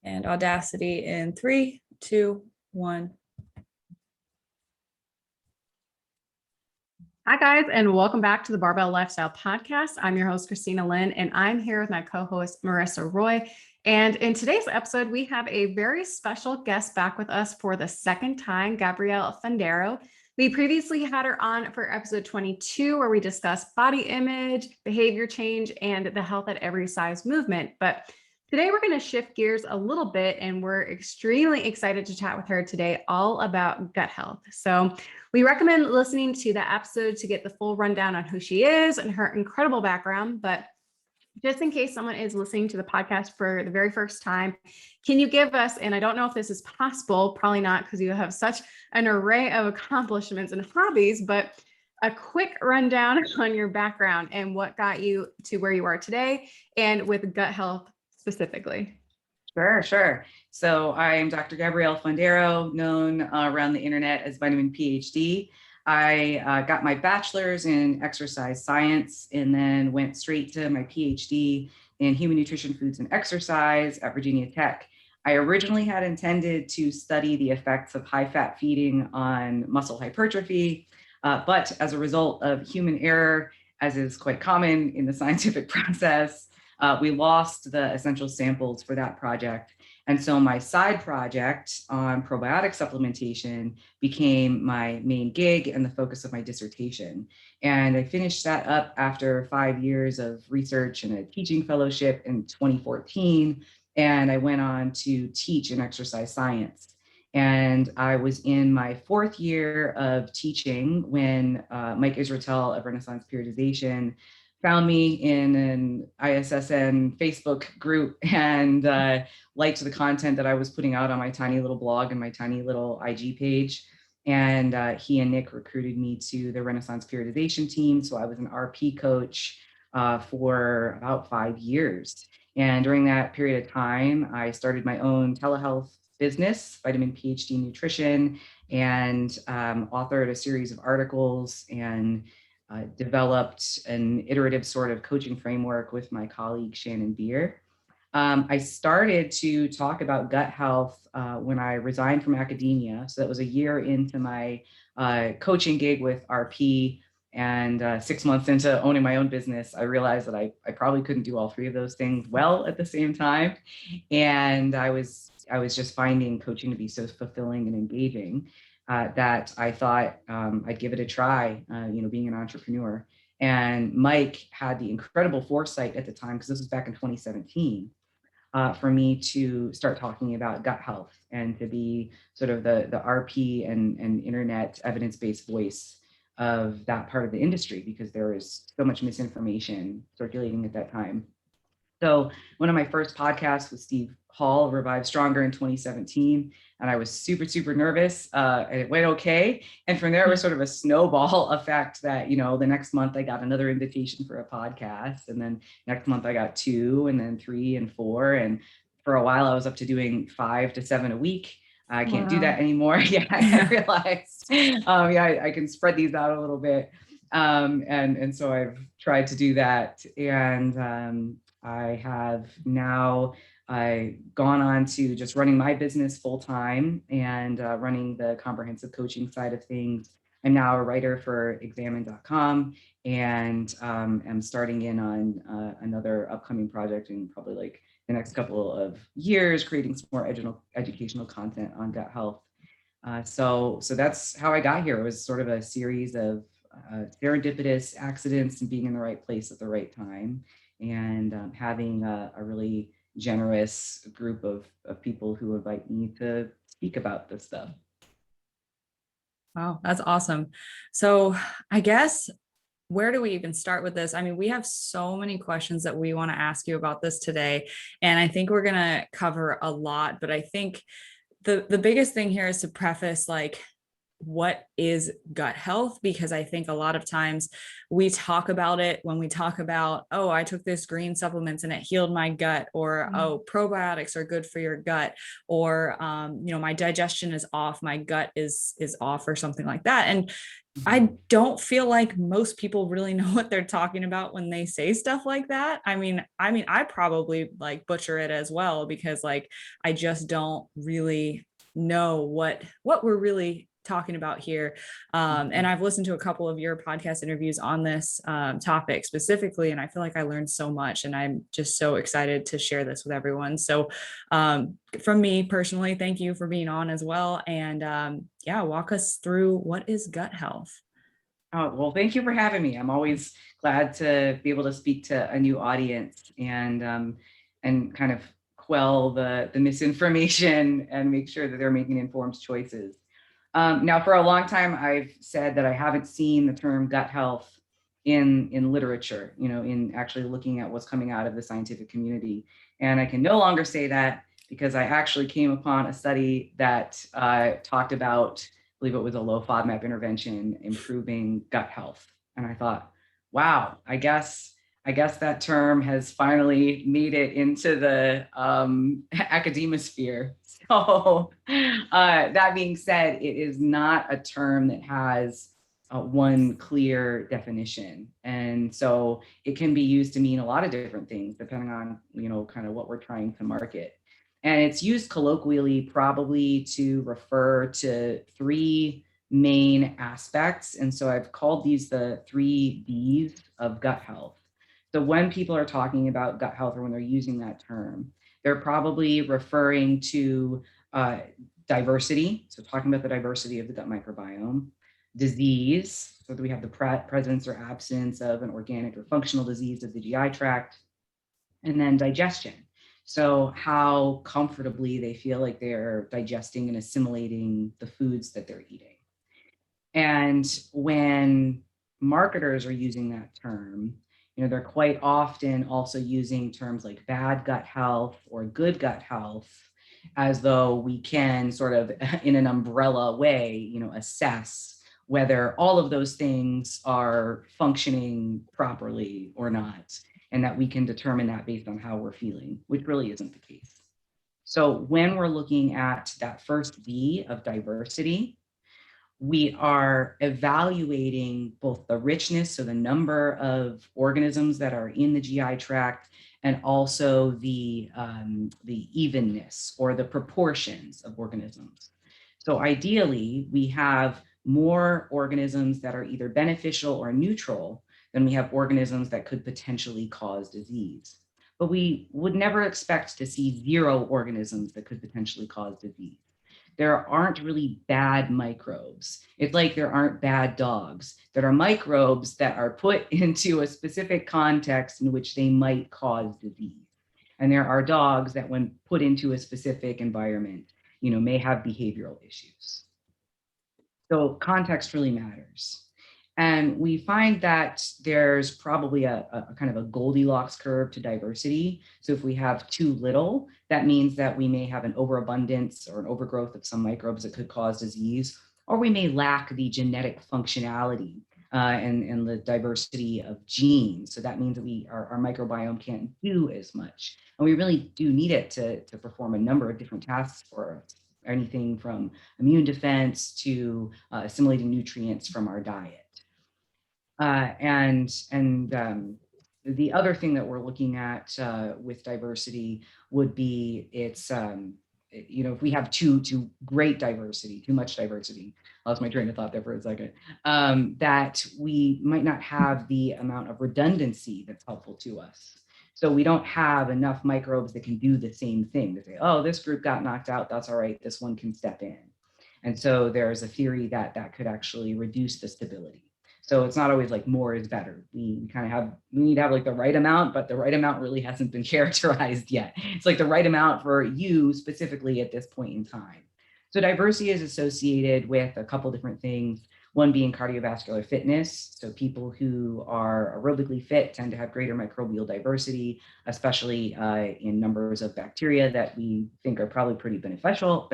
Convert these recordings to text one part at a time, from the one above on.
And Audacity in 3, 2, 1. Hi, guys, and welcome back to the Barbell Lifestyle Podcast. I'm your host, Christina Lynn, and I'm here with my co-host, Marissa Roy. And in today's episode, we have a very special guest back with us for the second time, Gabrielle Fundaro. We previously had her on for episode 22, where we discussed body image, behavior change, and the health at every size movement. But today we're going to shift gears a little bit, and we're extremely excited to chat with her today all about gut health. So we recommend listening to the episode to get the full rundown on who she is and her incredible background. But just in case someone is listening to the podcast for the very first time, can you give us, and I don't know if this is possible, probably not because you have such an array of accomplishments and hobbies, but a quick rundown on your background and what got you to where you are today and with gut health specifically. Sure. So I am Dr. Gabrielle Fundaro, known around the internet as Vitamin PhD. I got my bachelor's in exercise science and then went straight to my PhD in human nutrition, foods, and exercise at Virginia Tech. I originally had intended to study the effects of high-fat feeding on muscle hypertrophy, but as a result of human error, as is quite common in the scientific process, we lost the essential samples for that project. And so my side project on probiotic supplementation became my main gig and the focus of my dissertation. And I finished that up after 5 years of research and a teaching fellowship in 2014. And I went on to teach in exercise science. And I was in my 4th year of teaching when Mike Israetel of Renaissance Periodization found me in an ISSN Facebook group and liked the content that I was putting out on my tiny little blog and my tiny little IG page. And he and Nick recruited me to the Renaissance Periodization team. So I was an RP coach for about 5 years. And during that period of time, I started my own telehealth business, Vitamin PhD Nutrition, and authored a series of articles and developed an iterative sort of coaching framework with my colleague, Shannon Beer. I started to talk about gut health when I resigned from academia. So that was a year into my coaching gig with RP, and 6 months into owning my own business, I realized that I probably couldn't do all 3 of those things well at the same time. And I was just finding coaching to be so fulfilling and engaging that I thought I'd give it a try, being an entrepreneur. And Mike had the incredible foresight at the time, because this was back in 2017, for me to start talking about gut health and to be sort of the RP and internet evidence-based voice of that part of the industry, because there was so much misinformation circulating at that time. So one of my first podcasts was Steve Hall, Revive Stronger, in 2017. And I was super, super nervous, and it went okay. And from there, it was sort of a snowball effect that, the next month I got another invitation for a podcast. And then next month I got 2, and then 3 and 4. And for a while I was up to doing 5 to 7 a week. I can't do that anymore. I realized, I can spread these out a little bit. And so I've tried to do that. And I have now gone on to just running my business full time and running the comprehensive coaching side of things. I'm now a writer for examine.com, and I'm starting in on another upcoming project in probably like the next couple of years, creating some more educational content on gut health. So that's how I got here. It was sort of a series of serendipitous accidents and being in the right place at the right time, and having a really generous group of people who invite me to speak about this stuff. Wow, that's awesome. So I guess, where do we even start with this? I mean, we have so many questions that we want to ask you about this today, and I think we're going to cover a lot, but I think the biggest thing here is to preface, like, what is gut health, because I think a lot of times we talk about it when we talk about, oh, I took this green supplements and it healed my gut, or oh, probiotics are good for your gut, or my digestion is off, my gut is off, or something like that. And I don't feel like most people really know what they're talking about when they say stuff like that. I mean, I probably like butcher it as well, because like I just don't really know what we're really talking about here. And I've listened to a couple of your podcast interviews on this topic specifically, and I feel like I learned so much, and I'm just so excited to share this with everyone. So from me personally, thank you for being on as well. And walk us through what is gut health. Oh, well, thank you for having me. I'm always glad to be able to speak to a new audience and kind of quell the misinformation and make sure that they're making informed choices. Now, for a long time, I've said that I haven't seen the term gut health in literature, in actually looking at what's coming out of the scientific community. And I can no longer say that, because I actually came upon a study that talked about, I believe it was a low FODMAP intervention, improving gut health. And I thought, wow, I guess that term has finally made it into the academia sphere. So that being said, it is not a term that has one clear definition. And so it can be used to mean a lot of different things, depending on, kind of what we're trying to market. And it's used colloquially probably to refer to three main aspects. And so I've called these the 3 Bs of gut health. So when people are talking about gut health, or when they're using that term, they're probably referring to diversity. So talking about the diversity of the gut microbiome, disease, so that we have the presence or absence of an organic or functional disease of the GI tract, and then digestion. So how comfortably they feel like they're digesting and assimilating the foods that they're eating. And when marketers are using that term, they're quite often also using terms like bad gut health or good gut health, as though we can sort of, in an umbrella way, assess whether all of those things are functioning properly or not, and that we can determine that based on how we're feeling, which really isn't the case. So when we're looking at that first B of diversity, we are evaluating both the richness, so the number of organisms that are in the GI tract, and also the evenness or the proportions of organisms. So ideally, we have more organisms that are either beneficial or neutral than we have organisms that could potentially cause disease. But we would never expect to see 0 organisms that could potentially cause disease. There aren't really bad microbes. It's like there aren't bad dogs. There are microbes that are put into a specific context in which they might cause disease. And there are dogs that, when put into a specific environment, may have behavioral issues. So context really matters. And we find that there's probably a kind of a Goldilocks curve to diversity. So if we have too little, that means that we may have an overabundance or an overgrowth of some microbes that could cause disease, or we may lack the genetic functionality and the diversity of genes. So that means that our microbiome can't do as much. And we really do need it to perform a number of different tasks for us, anything from immune defense to assimilating nutrients from our diet. And the other thing that we're looking at with diversity would be if we have too much diversity, I lost my train of thought there for a second, that we might not have the amount of redundancy that's helpful to us. So we don't have enough microbes that can do the same thing. They say, oh, this group got knocked out, that's all right, this one can step in. And so there's a theory that could actually reduce the stability. So it's not always like more is better. We need to have like the right amount, but the right amount really hasn't been characterized yet. It's like the right amount for you specifically at this point in time. So diversity is associated with a couple different things. One being cardiovascular fitness. So people who are aerobically fit tend to have greater microbial diversity, especially in numbers of bacteria that we think are probably pretty beneficial.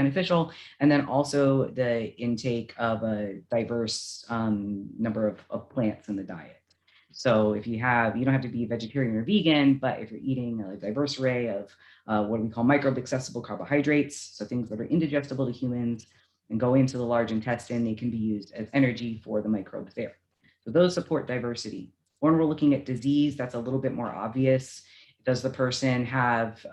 And then also the intake of a diverse number of plants in the diet. So if you don't have to be vegetarian or vegan, but if you're eating a diverse array of what we call microbe accessible carbohydrates, so things that are indigestible to humans and go into the large intestine, they can be used as energy for the microbes there. So those support diversity. When we're looking at disease, that's a little bit more obvious. Does the person have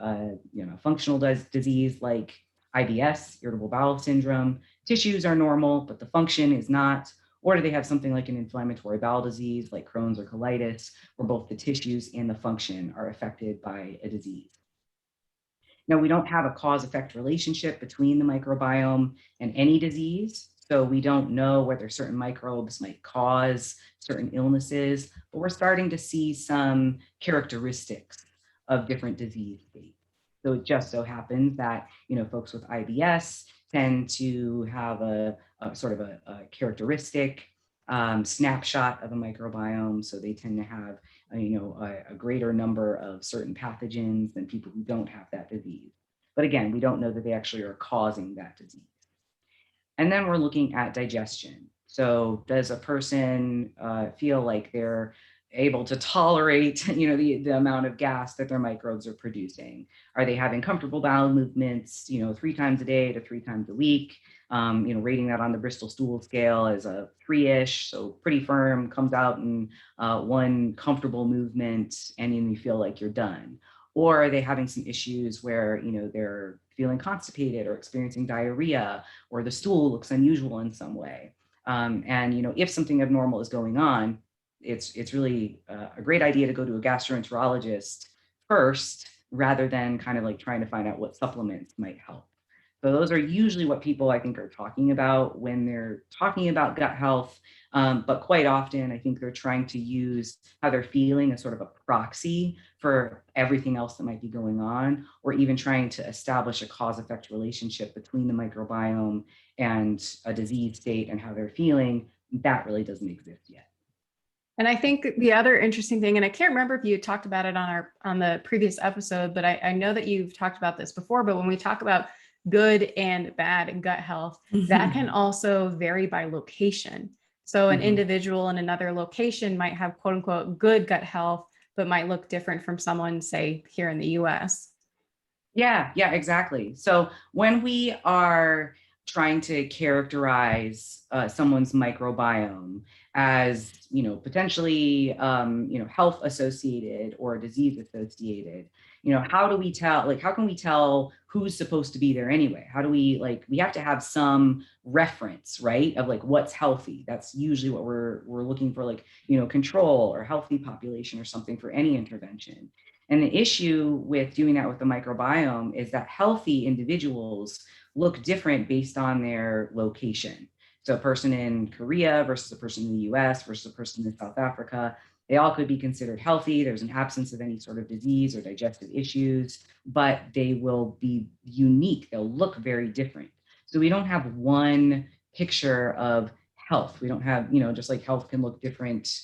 functional disease like IBS, irritable bowel syndrome? Tissues are normal, but the function is not. Or do they have something like an inflammatory bowel disease like Crohn's or colitis, where both the tissues and the function are affected by a disease? Now, we don't have a cause-effect relationship between the microbiome and any disease, so we don't know whether certain microbes might cause certain illnesses, but we're starting to see some characteristics of different disease states. So it just so happens that folks with IBS tend to have a sort of a characteristic snapshot of a microbiome. So they tend to have a greater number of certain pathogens than people who don't have that disease. But again, we don't know that they actually are causing that disease. And then we're looking at digestion. So does a person feel like they're able to tolerate the amount of gas that their microbes are producing? Are they having comfortable bowel movements 3 times a day to 3 times a week? Rating that on the Bristol stool scale as a 3-ish, so pretty firm, comes out in one comfortable movement, and you feel like you're done. Or are they having some issues where they're feeling constipated or experiencing diarrhea, or the stool looks unusual in some way? If something abnormal is going on, it's really a great idea to go to a gastroenterologist first, rather than kind of like trying to find out what supplements might help. So those are usually what people, I think, are talking about when they're talking about gut health. But quite often, I think they're trying to use how they're feeling as sort of a proxy for everything else that might be going on, or even trying to establish a cause-effect relationship between the microbiome and a disease state and how they're feeling. That really doesn't exist yet. And I think the other interesting thing, and I can't remember if you talked about it on the previous episode, but I know that you've talked about this before, but when we talk about good and bad gut health, that can also vary by location. So an individual in another location might have quote unquote good gut health, but might look different from someone, say, here in the US. Yeah, exactly. So when we are trying to characterize someone's microbiome as, potentially, health associated or disease associated, how do we tell, how can we tell who's supposed to be there anyway? How do we, we have to have some reference, right? Of what's healthy. That's usually what we're looking for, control or healthy population or something for any intervention. And the issue with doing that with the microbiome is that healthy individuals look different based on their location. So a person in Korea versus a person in the US versus a person in South Africa, they all could be considered healthy. There's an absence of any sort of disease or digestive issues, but they will be unique. They'll look very different. So we don't have one picture of health. We don't have, just like health can look different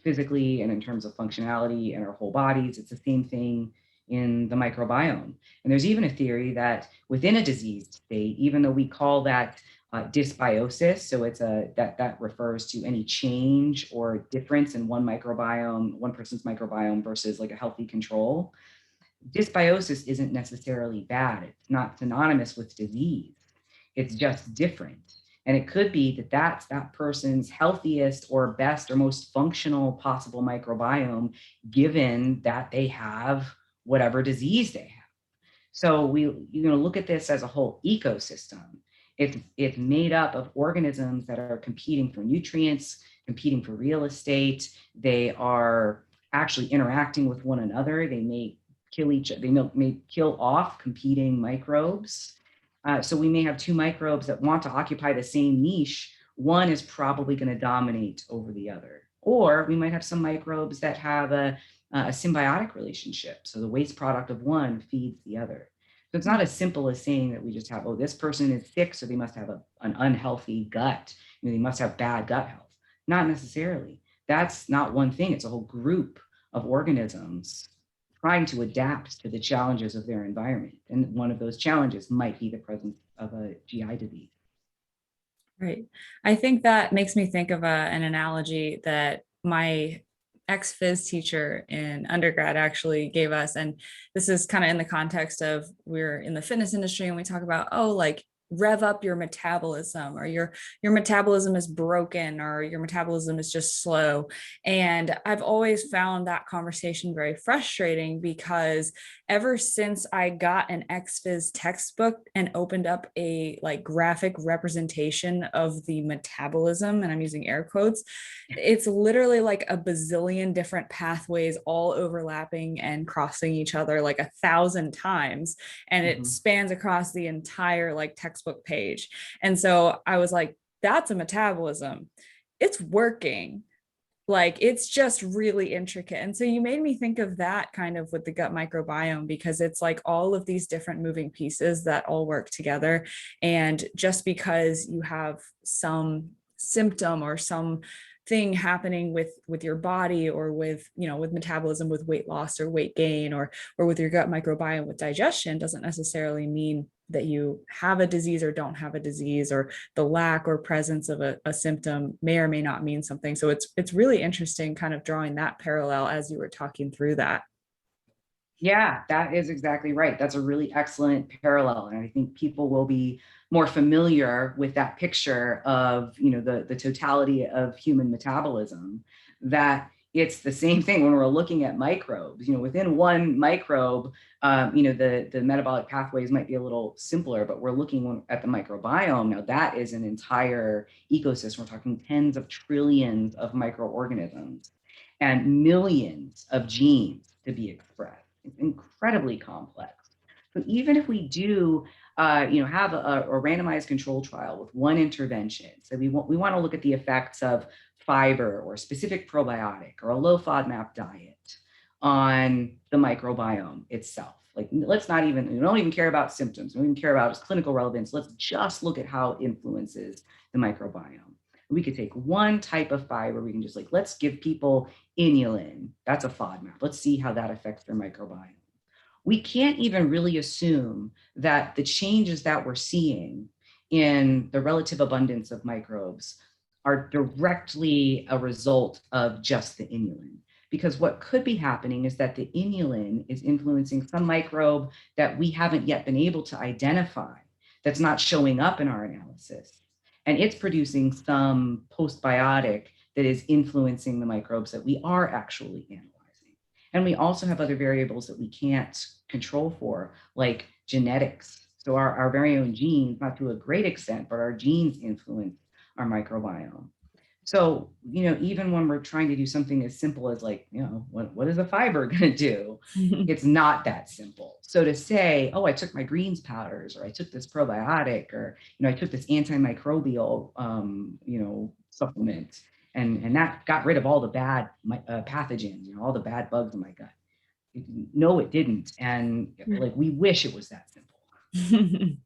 physically and in terms of functionality in our whole bodies. It's the same thing in the microbiome. And there's even a theory that within a diseased state, even though we call that dysbiosis, so it's that refers to any change or difference in one person's microbiome versus a healthy control. Dysbiosis isn't necessarily bad. It's not synonymous with disease. It's just different. And it could be that that's that person's healthiest or best or most functional possible microbiome, given that they have whatever disease they have. So we look at this as a whole ecosystem. It's made up of organisms that are competing for nutrients, competing for real estate. They are actually interacting with one another. They may kill off competing microbes. So we may have 2 microbes that want to occupy the same niche. One is probably going to dominate over the other. Or we might have some microbes that have a symbiotic relationship. So the waste product of one feeds the other. So it's not as simple as saying that we just have, this person is sick, so they must have an unhealthy gut. they must have bad gut health. Not necessarily. That's not one thing. It's a whole group of organisms trying to adapt to the challenges of their environment. And one of those challenges might be the presence of a GI disease. Right. I think that makes me think of an analogy that my ex-phys teacher in undergrad actually gave us. And this is kind of in the context of we're in the fitness industry and we talk about, oh, like rev up your metabolism, or your metabolism is broken, or your metabolism is just slow. And I've always found that conversation very frustrating, because ever since I got an ex-phys textbook and opened up a like graphic representation of the metabolism, and I'm using air quotes, it's literally like a bazillion different pathways all overlapping and crossing each other like 1,000 times. And it spans across the entire like textbook page. And so I was like, that's a metabolism. It's working. Like, it's just really intricate. And so you made me think of that kind of with the gut microbiome, because it's like all of these different moving pieces that all work together. And just because you have some symptom or some thing happening with your body, or with, you know, with metabolism, with weight loss or weight gain, or with your gut microbiome with digestion, doesn't necessarily mean that you have a disease or don't have a disease, or the lack or presence of a symptom may or may not mean something. So it's really interesting kind of drawing that parallel as you were talking through that. Yeah, that is exactly right. That's a really excellent parallel. And I think people will be more familiar with that picture of, you know, the totality of human metabolism, that it's the same thing when we're looking at microbes. You know, within one microbe, you know, the metabolic pathways might be a little simpler, but we're looking at the microbiome. Now, that is an entire ecosystem. We're talking tens of trillions of microorganisms and millions of genes to be expressed. It's incredibly complex. So even if we do, you know, have a randomized control trial with one intervention, so we want to look at the effects of fiber or specific probiotic or a low FODMAP diet on the microbiome itself. Like, we don't even care about symptoms. We don't even care about its clinical relevance. Let's just look at how it influences the microbiome. We could take one type of fiber. We can just like, let's give people inulin. That's a FODMAP. Let's see how that affects their microbiome. We can't even really assume that the changes that we're seeing in the relative abundance of microbes are directly a result of just the inulin. Because what could be happening is that the inulin is influencing some microbe that we haven't yet been able to identify, that's not showing up in our analysis. And it's producing some postbiotic that is influencing the microbes that we are actually analyzing. And we also have other variables that we can't control for, like genetics. So our very own genes, not to a great extent, but our genes influence our microbiome. So, you know, even when we're trying to do something as simple as like, you know, what is a fiber going to do? It's not that simple. So to say, oh, I took my greens powders, or I took this probiotic, or, you know, I took this antimicrobial, you know, supplement, and that got rid of all the bad pathogens, you know, all the bad bugs in my gut. No, it didn't. And like, we wish it was that simple.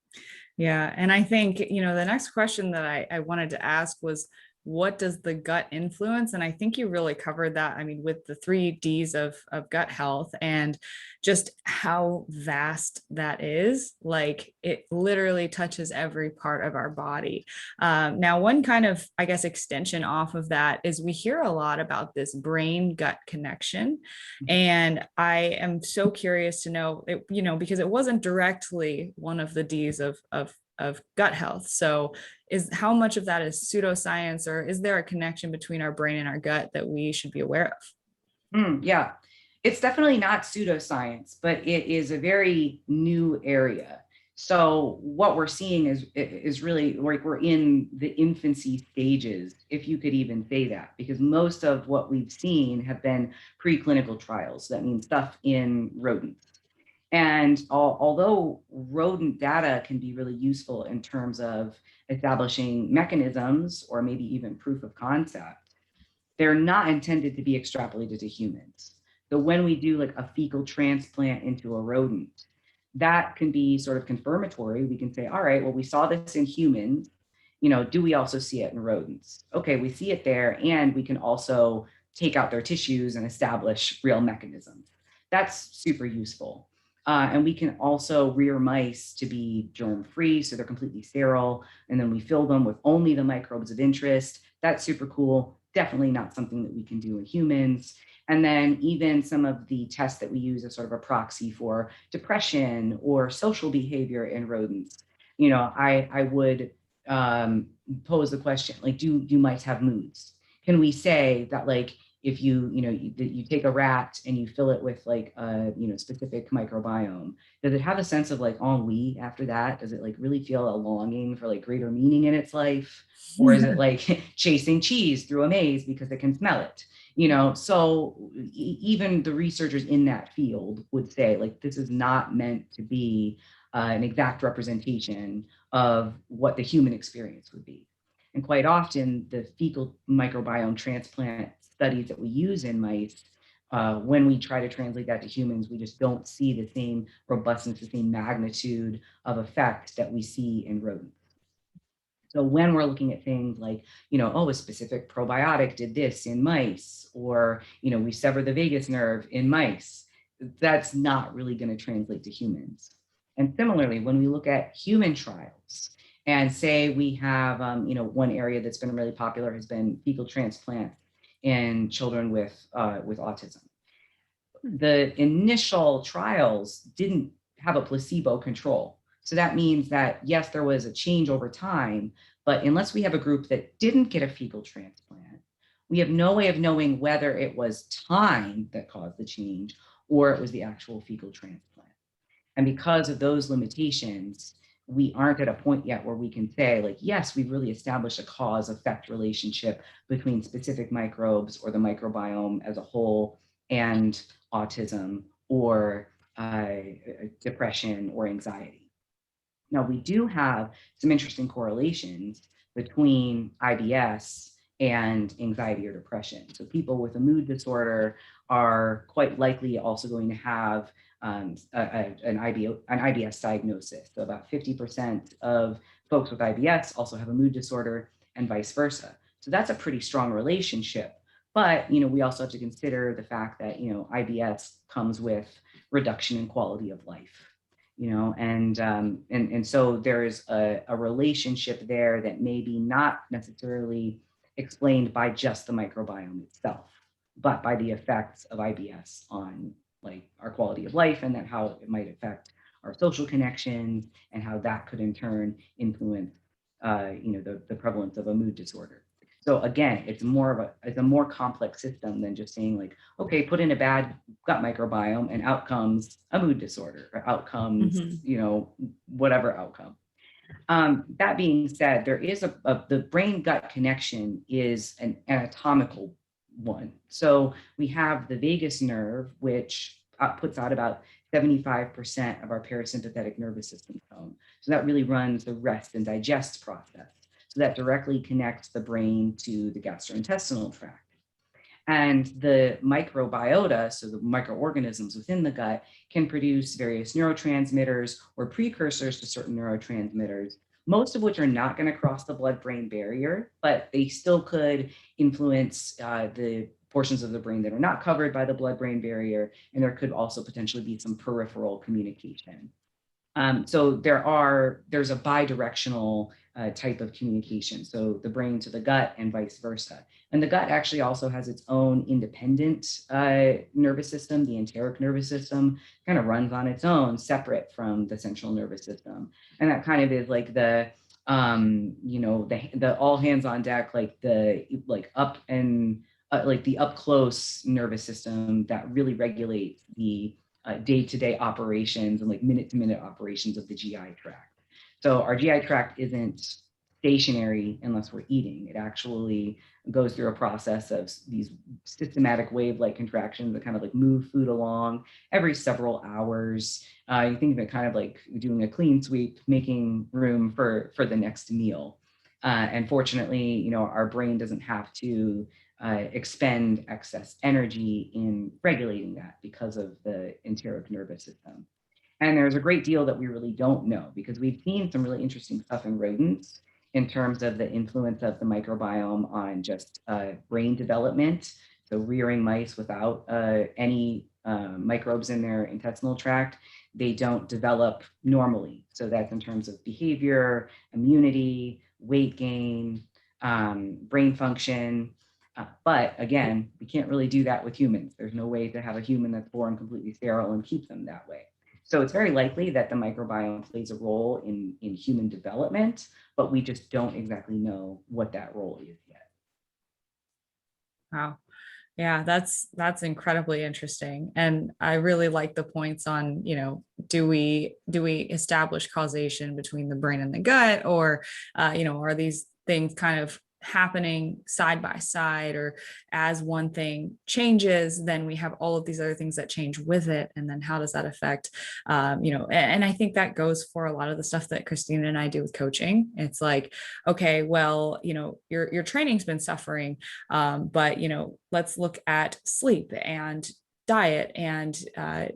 Yeah. And I think, you know, the next question that I wanted to ask was, what does the gut influence? And I think you really covered that. I mean, with the 3 Ds of gut health, and just how vast that is. Like, it literally touches every part of our body. Now, one kind of, I guess, extension off of that is we hear a lot about this brain gut connection. And I am so curious to know, you know, because it wasn't directly one of the Ds of gut health. So how much of that is pseudoscience, or is there a connection between our brain and our gut that we should be aware of? Yeah, it's definitely not pseudoscience, but it is a very new area. So what we're seeing is really like we're in the infancy stages, if you could even say that, because most of what we've seen have been preclinical trials. That means stuff in rodents. And although rodent data can be really useful in terms of establishing mechanisms or maybe even proof of concept, they're not intended to be extrapolated to humans. So when we do like a fecal transplant into a rodent, that can be sort of confirmatory. We can say, all right, well, we saw this in humans, Do we also see it in rodents? Okay, we see it there, and we can also take out their tissues and establish real mechanisms. That's super useful. And we can also rear mice to be germ-free, so they're completely sterile, and then we fill them with only the microbes of interest. That's super cool. Definitely not something that we can do in humans. And then even some of the tests that we use as sort of a proxy for depression or social behavior in rodents. I would pose the question, like, do mice have moods? Can we say that, like, if you take a rat and you fill it with like a specific microbiome, does it have a sense of like ennui after that? Does it like really feel a longing for like greater meaning in its life? Or is it like chasing cheese through a maze because it can smell it? So even the researchers in that field would say, like, this is not meant to be an exact representation of what the human experience would be. And quite often, the fecal microbiome transplant studies that we use in mice, when we try to translate that to humans, we just don't see the same robustness, the same magnitude of effect that we see in rodents. So when we're looking at things like, a specific probiotic did this in mice, or, we sever the vagus nerve in mice, that's not really going to translate to humans. And similarly, when we look at human trials and say we have, one area that's been really popular has been fecal transplant in children with autism. The initial trials didn't have a placebo control. So that means that, yes, there was a change over time, but unless we have a group that didn't get a fecal transplant, we have no way of knowing whether it was time that caused the change or it was the actual fecal transplant. And because of those limitations, we aren't at a point yet where we can say, like, yes, we've really established a cause-effect relationship between specific microbes or the microbiome as a whole and autism or depression or anxiety. Now, we do have some interesting correlations between IBS and anxiety or depression. So people with a mood disorder are quite likely also going to have an IBS diagnosis. So about 50% of folks with IBS also have a mood disorder and vice versa. So that's a pretty strong relationship. But, we also have to consider the fact that, IBS comes with reduction in quality of life, and so there's a relationship there that maybe not necessarily explained by just the microbiome itself, but by the effects of IBS on like our quality of life, and then how it might affect our social connections and how that could in turn influence, the prevalence of a mood disorder. So again, it's a more complex system than just saying like, okay, put in a bad gut microbiome and out comes a mood disorder or outcomes, whatever outcome. That being said, there is the brain-gut connection is an anatomical one. So we have the vagus nerve, which puts out about 75% of our parasympathetic nervous system tone. So that really runs the rest and digest process. So that directly connects the brain to the gastrointestinal tract. And the microbiota, so the microorganisms within the gut, can produce various neurotransmitters or precursors to certain neurotransmitters, most of which are not going to cross the blood-brain barrier, but they still could influence the portions of the brain that are not covered by the blood-brain barrier, and there could also potentially be some peripheral communication. So there's a bidirectional type of communication, so the brain to the gut and vice versa. And the gut actually also has its own independent nervous system. The enteric nervous system kind of runs on its own, separate from the central nervous system. And that kind of is like the all hands on deck, like the up and like the up close nervous system that really regulates the day-to-day operations and like minute-to-minute operations of the GI tract. So our GI tract isn't stationary unless we're eating. It actually goes through a process of these systematic wave-like contractions that kind of like move food along every several hours. You think of it kind of like doing a clean sweep, making room for the next meal. And fortunately, our brain doesn't have to expend excess energy in regulating that because of the enteric nervous system. And there's a great deal that we really don't know, because we've seen some really interesting stuff in rodents in terms of the influence of the microbiome on just brain development. So rearing mice without any microbes in their intestinal tract, they don't develop normally. So that's in terms of behavior, immunity, weight gain, brain function. But again, we can't really do that with humans. There's no way to have a human that's born completely sterile and keep them that way. So it's very likely that the microbiome plays a role in human development, but we just don't exactly know what that role is yet. Wow. Yeah, that's incredibly interesting. And I really like the points on, do we establish causation between the brain and the gut, or, are these things kind of happening side by side, or as one thing changes, then we have all of these other things that change with it. And then how does that affect, and I think that goes for a lot of the stuff that Christina and I do with coaching. It's like, okay, well, your training's been suffering, but, let's look at sleep and diet and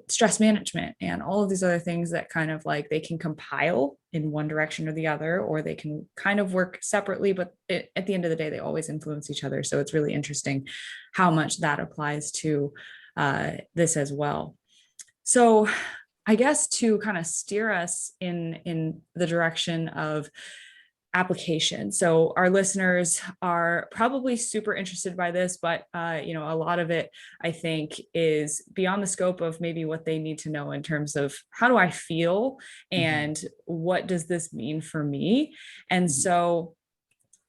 stress management and all of these other things that kind of like they can compile in one direction or the other, or they can kind of work separately, but at the end of the day, they always influence each other. So it's really interesting how much that applies to this as well. So I guess to kind of steer us in the direction of application. So our listeners are probably super interested by this, but a lot of it, I think, is beyond the scope of maybe what they need to know in terms of how do I feel and what does this mean for me? And so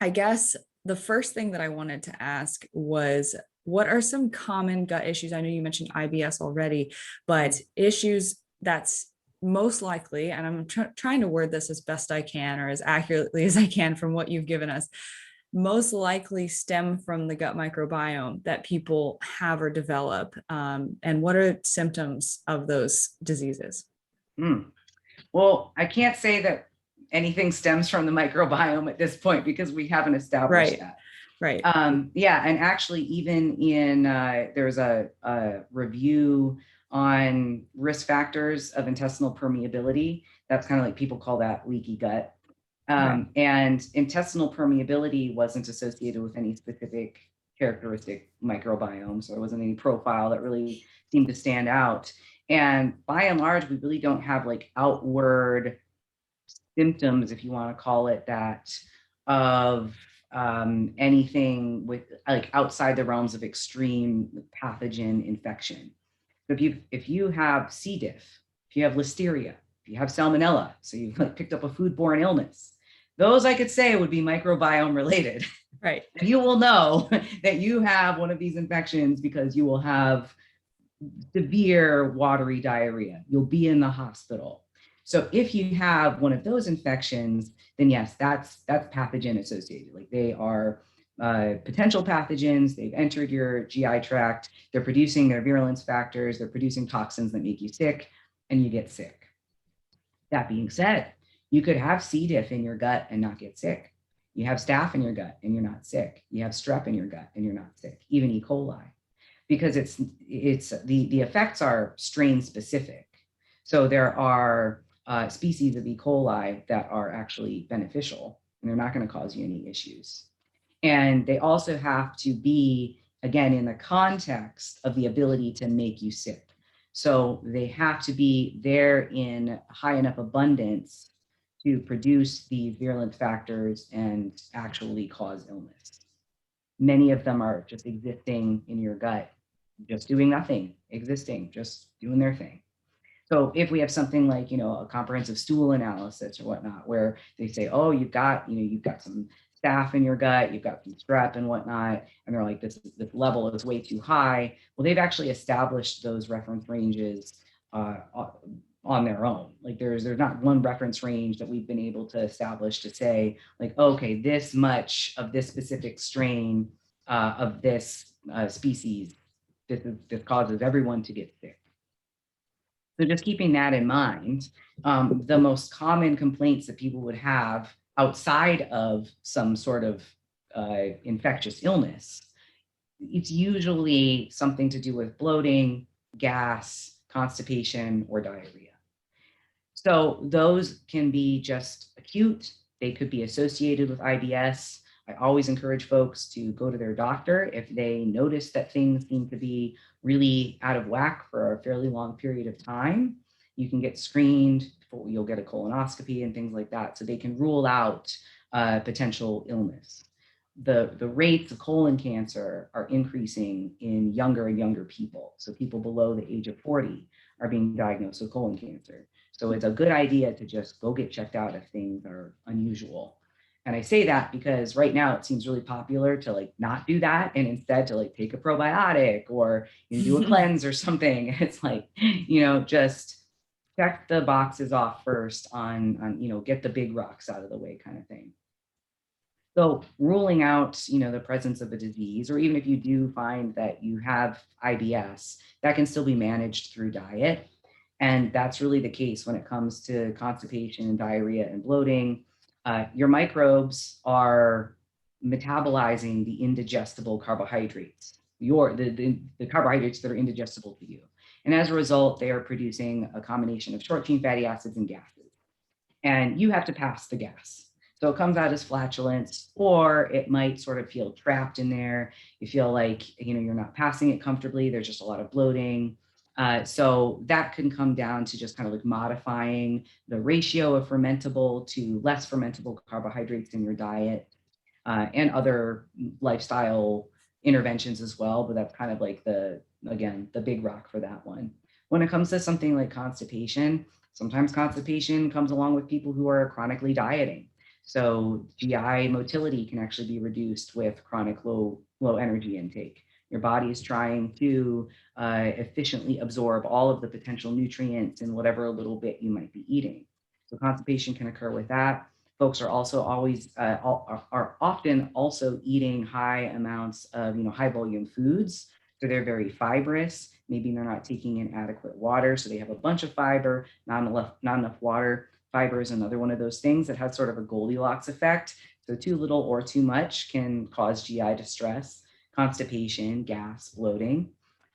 I guess the first thing that I wanted to ask was, what are some common gut issues? I know you mentioned IBS already, but issues that's most likely, and I'm trying to word this as best I can or as accurately as I can from what you've given us, most likely stem from the gut microbiome that people have or develop, and what are symptoms of those diseases? Well, I can't say that anything stems from the microbiome at this point because we haven't established that. Right. Yeah, and actually, even in there's a review on risk factors of intestinal permeability. That's kind of like, people call that leaky gut. And intestinal permeability wasn't associated with any specific characteristic microbiome. So there wasn't any profile that really seemed to stand out. And by and large, we really don't have like outward symptoms, if you want to call it that, of anything with like outside the realms of extreme pathogen infection. If you have C. diff, if you have listeria, if you have salmonella, so you've like picked up a foodborne illness, those I could say would be microbiome related. Right. And you will know that you have one of these infections because you will have severe watery diarrhea. You'll be in the hospital. So if you have one of those infections, then yes, that's pathogen associated. Like, they are potential pathogens. They've entered your GI tract. They're producing their virulence factors. They're producing toxins that make you sick, and you get sick. That being said, you could have C. diff in your gut and not get sick. You have staph in your gut and you're not sick. You have strep in your gut and you're not sick, even E. coli, because it's the effects are strain specific. So there are species of E. coli that are actually beneficial, and they're not going to cause you any issues. And they also have to be, again, in the context of the ability to make you sick. So they have to be there in high enough abundance to produce these virulent factors and actually cause illness. Many of them are just existing in your gut, just doing nothing, existing, just doing their thing. So if we have something like, a comprehensive stool analysis or whatnot, where they say, oh, you've got some staph in your gut, you've got some strep and whatnot, and they're like, this level is way too high. Well, they've actually established those reference ranges on their own. Like, there's not one reference range that we've been able to establish to say, like, okay, this much of this specific strain of this species, this causes everyone to get sick. So just keeping that in mind, the most common complaints that people would have outside of some sort of infectious illness, it's usually something to do with bloating, gas, constipation, or diarrhea. So those can be just acute, They could be associated with IBS. I always encourage folks to go to their doctor if they notice that things seem to be really out of whack for a fairly long period of time. You can get screened, you'll get a colonoscopy and things like that, so they can rule out potential illness. The rates of colon cancer are increasing in younger and younger people. So people below the age of 40 are being diagnosed with colon cancer. So it's a good idea to just go get checked out if things are unusual. And I say that because right now it seems really popular to like not do that and instead to like take a probiotic or do a cleanse or something. It's like, just check the boxes off first on get the big rocks out of the way kind of thing. So ruling out, the presence of a disease, or even if you do find that you have IBS, that can still be managed through diet. And that's really the case when it comes to constipation and diarrhea and bloating. Your microbes are metabolizing the indigestible carbohydrates, the carbohydrates that are indigestible to you. And as a result, they are producing a combination of short chain fatty acids and gases. And you have to pass the gas. So it comes out as flatulence, or it might sort of feel trapped in there. You feel like, you're not passing it comfortably. There's just a lot of bloating. So that can come down to just kind of like modifying the ratio of fermentable to less fermentable carbohydrates in your diet, and other lifestyle interventions as well. But that's kind of like the big rock for that one. When it comes to something like constipation, sometimes constipation comes along with people who are chronically dieting. So GI motility can actually be reduced with chronic low energy intake. Your body is trying to efficiently absorb all of the potential nutrients in whatever little bit you might be eating. So constipation can occur with that. Folks are also are often also eating high amounts of high volume foods. So they're very fibrous. Maybe they're not taking in adequate water, so they have a bunch of fiber, not enough water. Fiber is another one of those things that has sort of a Goldilocks effect. So too little or too much can cause GI distress, constipation, gas, bloating.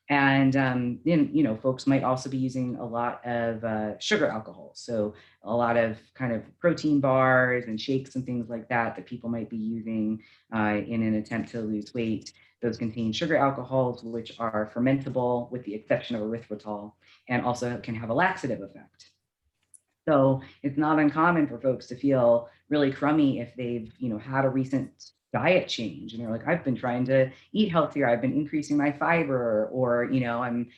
And then, folks might also be using a lot of sugar alcohol. So a lot of kind of protein bars and shakes and things like that people might be using in an attempt to lose weight. Those contain sugar alcohols, which are fermentable with the exception of erythritol, and also can have a laxative effect. So it's not uncommon for folks to feel really crummy if they've, had a recent diet change and they're like, I've been trying to eat healthier. I've been increasing my fiber, or, I'm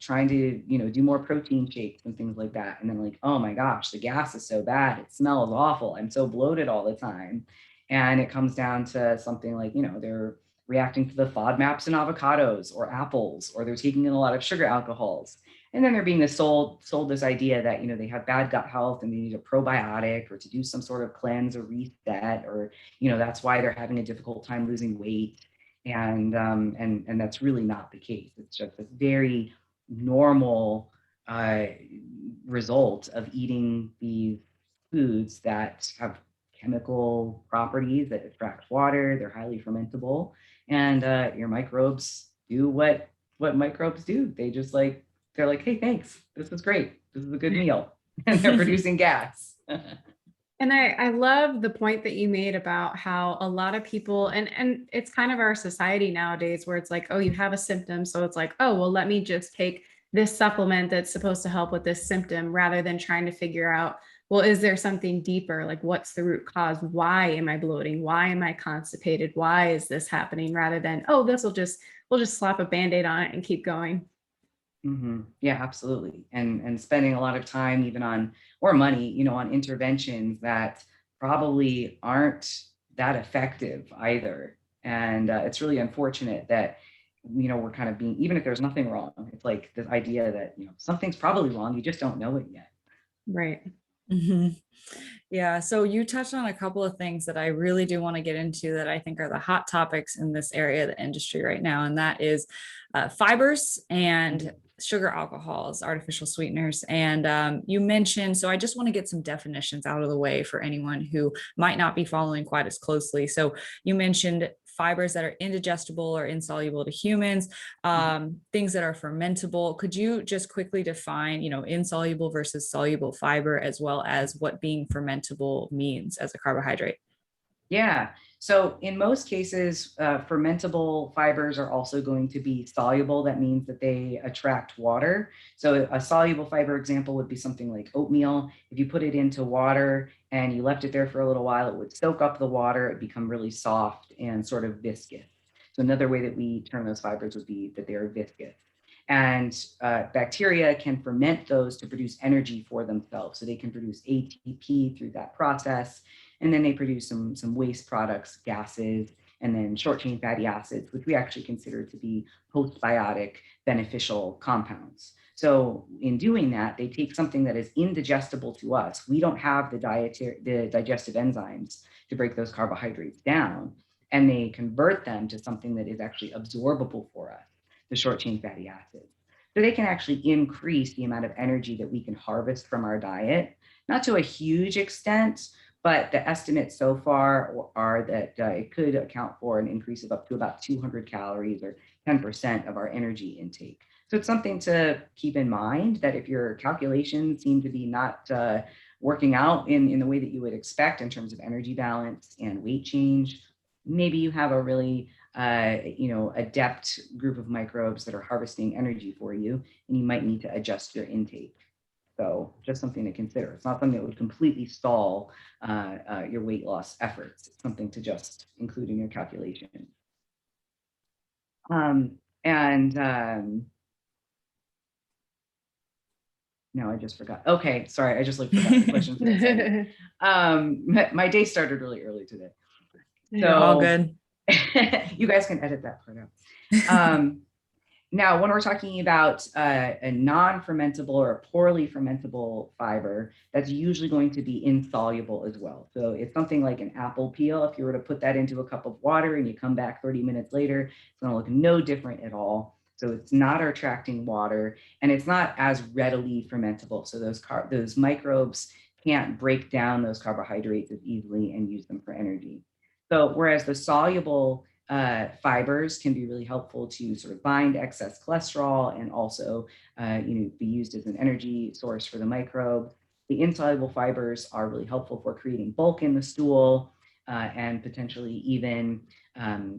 trying to, do more protein shakes and things like that. And then like, oh my gosh, the gas is so bad. It smells awful. I'm so bloated all the time. And it comes down to something like, they're reacting to the FODMAPs in avocados or apples, or they're taking in a lot of sugar alcohols. And then they're being sold this idea that, they have bad gut health and they need a probiotic or to do some sort of cleanse or reset, or, that's why they're having a difficult time losing weight. And that's really not the case. It's just a very normal result of eating these foods that have chemical properties that attract water. They're highly fermentable, and your microbes do what microbes do. They're like, hey, thanks. This is great. This is a good meal. And they're producing gas. And I love the point that you made about how a lot of people, and it's kind of our society nowadays where it's like, oh, you have a symptom. So it's like, oh, well, let me just take this supplement that's supposed to help with this symptom, rather than trying to figure out, well, is there something deeper? Like, what's the root cause? Why am I bloating? Why am I constipated? Why is this happening? Rather than, oh, we'll just slap a Band-Aid on it and keep going. Mm-hmm. Yeah, absolutely. And spending a lot of time even or money, on interventions that probably aren't that effective either. And it's really unfortunate that, we're kind of being, even if there's nothing wrong, it's like this idea that, something's probably wrong. You just don't know it yet. Right. Mm-hmm. Yeah. So you touched on a couple of things that I really do want to get into that I think are the hot topics in this area of the industry right now. And that is fibers and sugar alcohols, artificial sweeteners. And you mentioned, so I just want to get some definitions out of the way for anyone who might not be following quite as closely. So you mentioned fibers that are indigestible or insoluble to humans, things that are fermentable. Could you just quickly define, insoluble versus soluble fiber, as well as what being fermentable means as a carbohydrate? Yeah. So in most cases, fermentable fibers are also going to be soluble. That means that they attract water. So a soluble fiber example would be something like oatmeal. If you put it into water and you left it there for a little while, it would soak up the water, it become really soft and sort of viscous. So another way that we term those fibers would be that they are viscous. And bacteria can ferment those to produce energy for themselves. So they can produce ATP through that process. And then they produce some waste products, gases, and then short chain fatty acids, which we actually consider to be postbiotic beneficial compounds. So in doing that, they take something that is indigestible to us. We don't have the digestive enzymes to break those carbohydrates down, and they convert them to something that is actually absorbable for us, the short chain fatty acids. So they can actually increase the amount of energy that we can harvest from our diet, not to a huge extent, but the estimates so far are that it could account for an increase of up to about 200 calories or 10% of our energy intake. So it's something to keep in mind, that if your calculations seem to be not working out in the way that you would expect in terms of energy balance and weight change, maybe you have a really adept group of microbes that are harvesting energy for you, and you might need to adjust your intake. So just something to consider. It's not something that would completely stall your weight loss efforts. It's something to just include in your calculation. No, I just forgot. Okay, sorry, I just forgot the question for a second. My day started really early today. So all good. You guys can edit that part out. Now, when we're talking about a non-fermentable or a poorly fermentable fiber, that's usually going to be insoluble as well. So it's something like an apple peel. If you were to put that into a cup of water and you come back 30 minutes later, it's going to look no different at all. So it's not attracting water, and it's not as readily fermentable. So those microbes can't break down those carbohydrates as easily and use them for energy. So whereas the soluble fibers can be really helpful to sort of bind excess cholesterol and also be used as an energy source for the microbe, the insoluble fibers are really helpful for creating bulk in the stool and potentially even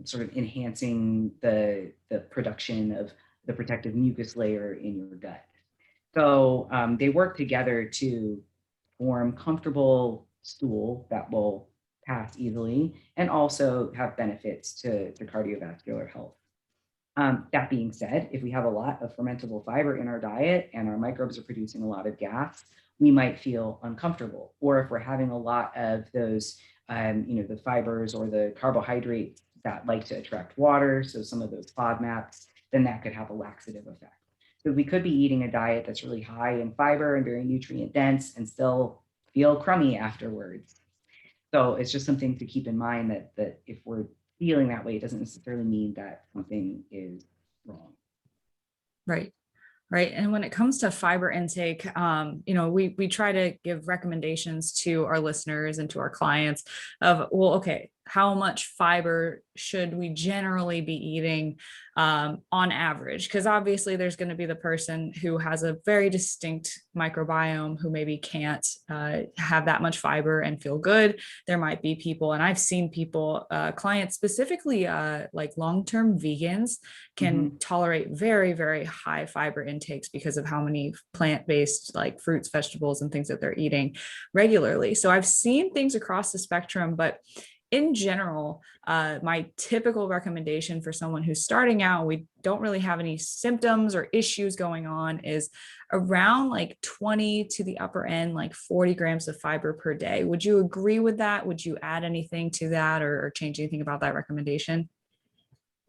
sort of enhancing the production of the protective mucus layer in your gut. So they work together to form comfortable stool that will pass easily and also have benefits to cardiovascular health. That being said, if we have a lot of fermentable fiber in our diet and our microbes are producing a lot of gas, we might feel uncomfortable. Or if we're having a lot of those, the fibers or the carbohydrates that like to attract water, so some of those FODMAPs, then that could have a laxative effect. So we could be eating a diet that's really high in fiber and very nutrient dense and still feel crummy afterwards. So it's just something to keep in mind that if we're feeling that way, it doesn't necessarily mean that something is wrong. Right. Right. And when it comes to fiber intake, we try to give recommendations to our listeners and to our clients of, well, okay, how much fiber should we generally be eating on average? Because obviously there's going to be the person who has a very distinct microbiome who maybe can't have that much fiber and feel good. There might be people, and I've seen people, clients specifically like long-term vegans can tolerate very, very high fiber intakes because of how many plant-based like fruits, vegetables, and things that they're eating regularly. So I've seen things across the spectrum, but in general, my typical recommendation for someone who's starting out, we don't really have any symptoms or issues going on, is around like 20 to the upper end, like 40 grams of fiber per day. Would you agree with that? Would you add anything to that or change anything about that recommendation?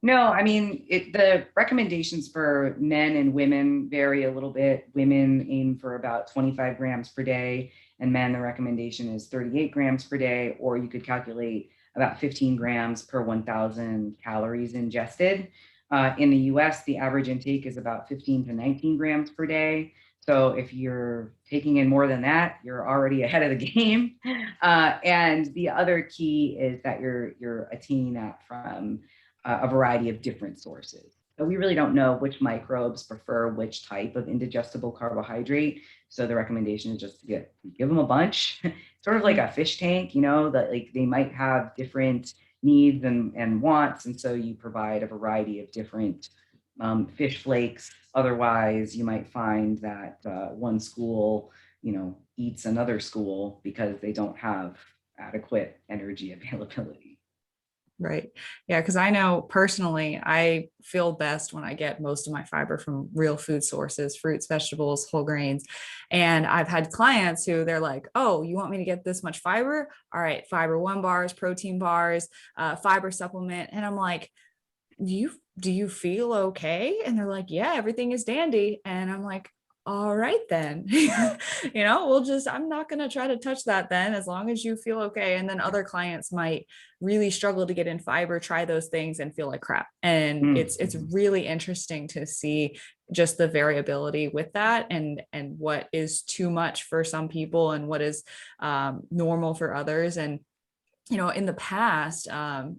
No, I mean, the recommendations for men and women vary a little bit. Women aim for about 25 grams per day, and men, the recommendation is 38 grams per day, or you could calculate about 15 grams per 1,000 calories ingested. In the US, the average intake is about 15 to 19 grams per day. So if you're taking in more than that, you're already ahead of the game. And the other key is that you're attaining that from a variety of different sources. So we really don't know which microbes prefer which type of indigestible carbohydrate. So the recommendation is just to give them a bunch, sort of like a fish tank, that like they might have different needs and wants. And so you provide a variety of different fish flakes. Otherwise, you might find that one school, eats another school because they don't have adequate energy availability. Right. Yeah. Cause I know personally, I feel best when I get most of my fiber from real food sources, fruits, vegetables, whole grains. And I've had clients who they're like, oh, you want me to get this much fiber? All right. Fiber 1 bars, protein bars, fiber supplement. And I'm like, do you feel okay? And they're like, yeah, everything is dandy. And I'm like, all right, then, I'm not going to try to touch that then, as long as you feel okay. And then other clients might really struggle to get in fiber, try those things and feel like crap. And it's really interesting to see just the variability with that and what is too much for some people and what is normal for others. And in the past,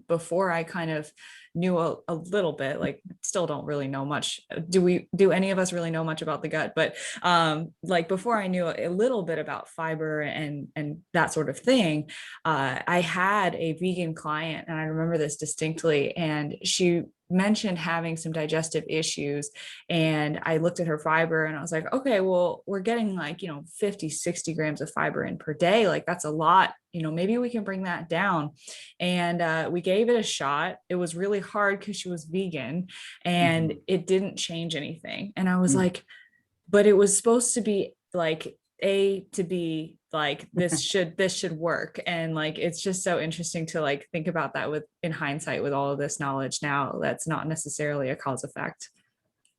before I kind of knew a little bit, like still don't really know much. Do any of us really know much about the gut? But like before I knew a little bit about fiber and that sort of thing, I had a vegan client and I remember this distinctly. And she mentioned having some digestive issues. And I looked at her fiber and I was like, okay, well, we're getting like, 50, 60 grams of fiber in per day. Like that's a lot, maybe we can bring that down. And we gave it a shot. It was really hard because she was vegan and it didn't change anything. And I was like, but it was supposed to be like A to B, like this should work. And like it's just so interesting to like think about that in hindsight with all of this knowledge now. That's not necessarily a cause effect.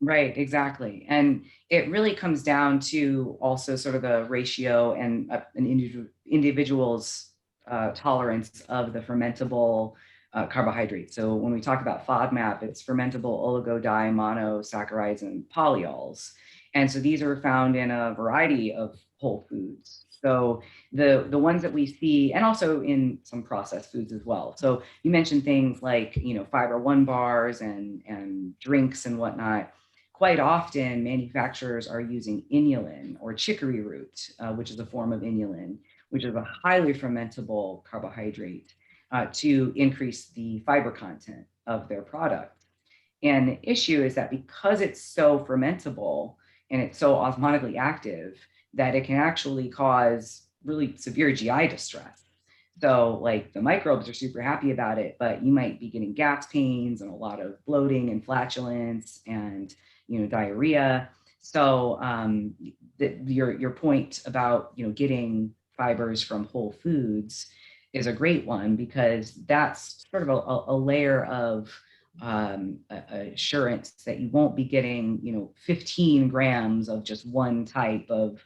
Right, exactly. And it really comes down to also sort of the ratio and an individual's tolerance of the fermentable carbohydrates. So when we talk about FODMAP, it's fermentable oligodimonosaccharides and polyols. And so these are found in a variety of whole foods. So the ones that we see, and also in some processed foods as well. So you mentioned things like, fiber 1 bars and drinks and whatnot. Quite often manufacturers are using inulin or chicory root, which is a form of inulin, which is a highly fermentable carbohydrate, to increase the fiber content of their product. And the issue is that because it's so fermentable and it's so osmotically active, that it can actually cause really severe GI distress. So like the microbes are super happy about it, but you might be getting gas pains and a lot of bloating and flatulence and diarrhea. So your point about getting fibers from whole foods is a great one, because that's sort of a layer of assurance that you won't be getting 15 grams of just one type of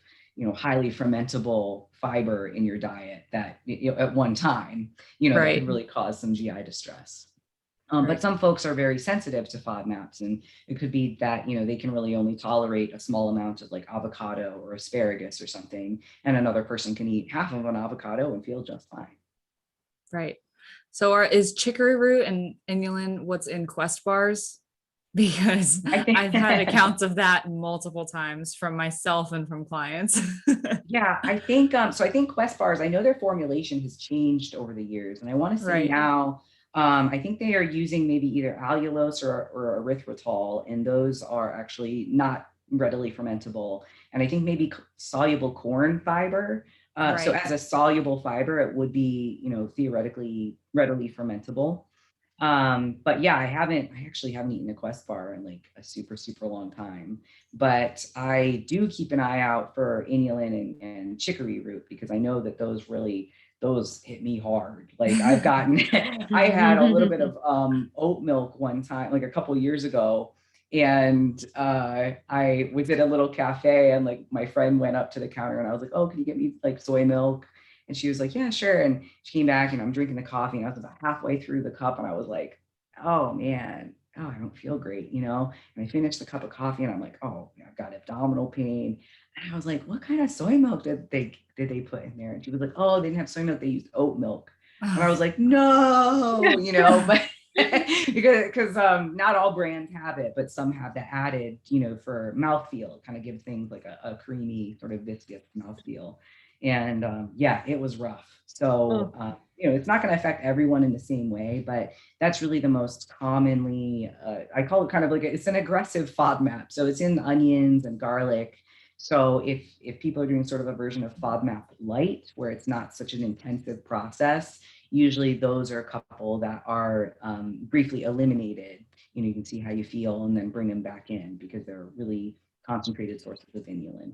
highly fermentable fiber in your diet that at one time Right. that can really cause some GI distress. Right. But some folks are very sensitive to FODMAPs, and it could be that they can really only tolerate a small amount of like avocado or asparagus or something, and another person can eat half of an avocado and feel just fine. Right. So is chicory root and inulin what's in Quest bars? Because I've had accounts of that multiple times from myself and from clients. Yeah, I think so. I think Quest bars, I know their formulation has changed over the years, and I want to say now, I think they are using maybe either allulose or erythritol, and those are actually not readily fermentable. And I think maybe soluble corn fiber. So as a soluble fiber, it would be, theoretically readily fermentable. But yeah, I actually haven't eaten a Quest bar in like a super, super long time, but I do keep an eye out for inulin and chicory root, because I know that those hit me hard. Like I've gotten, I had a little bit of oat milk one time, like a couple years ago. And I was at a little cafe, and like my friend went up to the counter and I was like, oh, can you get me like soy milk? And she was like, yeah, sure. And she came back and I'm drinking the coffee, and I was about halfway through the cup and I was like, oh man, I don't feel great, And I finished the cup of coffee and I'm like, oh, I've got abdominal pain. And I was like, what kind of soy milk did they put in there? And she was like, oh, they didn't have soy milk, they used oat milk. And I was like, no, but because not all brands have it, but some have that added, for mouthfeel, kind of gives things like a creamy sort of viscous mouthfeel. And yeah, it was rough. So, it's not going to affect everyone in the same way, but that's really the most commonly, I call it kind of like, it's an aggressive FODMAP. So it's in onions and garlic. So if people are doing sort of a version of FODMAP light, where it's not such an intensive process, usually those are a couple that are briefly eliminated. You can see how you feel and then bring them back in because they're really concentrated sources of inulin.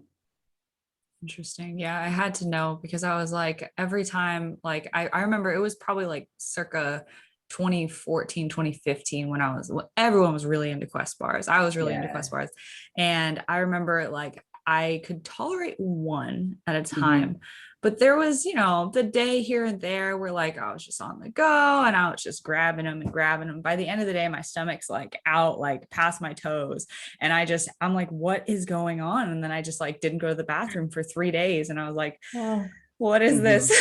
Interesting. Yeah, I had to know because I was like, every time, like, I remember it was probably like circa 2014, 2015 when everyone was really into Quest bars. I was really into Quest bars. And I remember like I could tolerate one at a time, but there was, the day here and there where like I was just on the go and I was just grabbing them. By the end of the day, my stomach's like out, like past my toes. And I'm like, what is going on? And then I just like didn't go to the bathroom for 3 days. And I was like, what is this?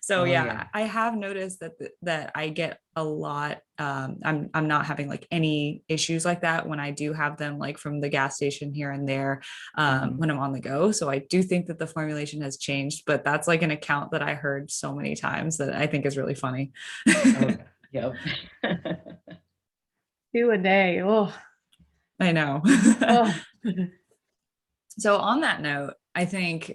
So yeah, I have noticed that I get a lot. I'm not having like any issues like that when I do have them like from the gas station here and there when I'm on the go. So I do think that the formulation has changed, but that's like an account that I heard so many times that I think is really funny. Yep. 2 a day. Oh, I know. So on that note, I think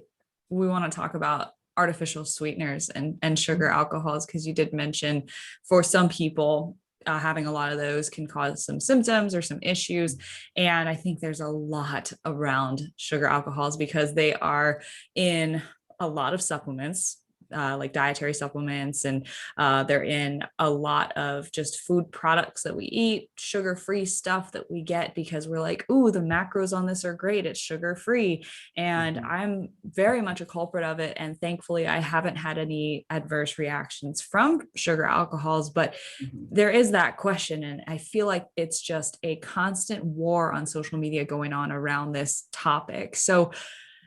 we want to talk about artificial sweeteners and sugar alcohols, because you did mention for some people having a lot of those can cause some symptoms or some issues. And I think there's a lot around sugar alcohols because they are in a lot of supplements, like dietary supplements, and they're in a lot of just food products that we eat, sugar-free stuff that we get because we're like, ooh, the macros on this are great, it's sugar-free. And I'm very much a culprit of it. And thankfully, I haven't had any adverse reactions from sugar alcohols, but there is that question. And I feel like it's just a constant war on social media going on around this topic. So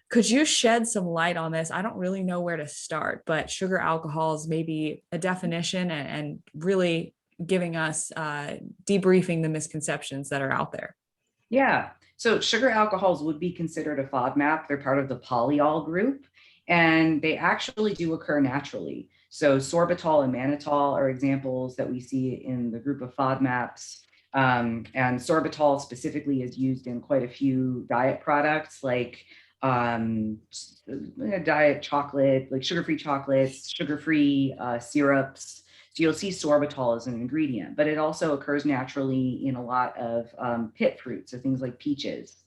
could you shed some light on this? I don't really know where to start, but sugar alcohols, maybe a definition and really giving us, debriefing the misconceptions that are out there. Yeah. So sugar alcohols would be considered a FODMAP. They're part of the polyol group, and they actually do occur naturally. So sorbitol and mannitol are examples that we see in the group of FODMAPs. And sorbitol specifically is used in quite a few diet products like diet chocolate, like sugar-free chocolates, sugar-free syrups. So you'll see sorbitol as an ingredient, but it also occurs naturally in a lot of pit fruits, so things like peaches.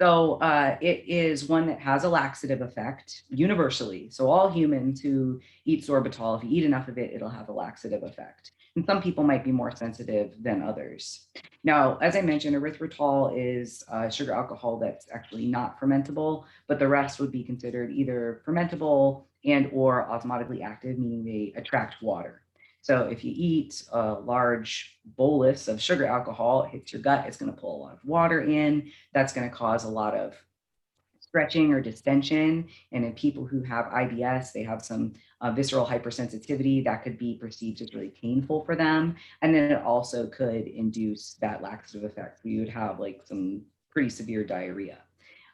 So it is one that has a laxative effect universally. So all humans who eat sorbitol, if you eat enough of it, it'll have a laxative effect. And some people might be more sensitive than others. Now, as I mentioned, erythritol is a sugar alcohol that's actually not fermentable, but the rest would be considered either fermentable and or osmotically active, meaning they attract water. So if you eat a large bolus of sugar alcohol, it hits your gut, it's going to pull a lot of water in. That's going to cause a lot of stretching or distension. And in people who have IBS, they have some visceral hypersensitivity that could be perceived as really painful for them. And then it also could induce that laxative effect. So you would have like some pretty severe diarrhea.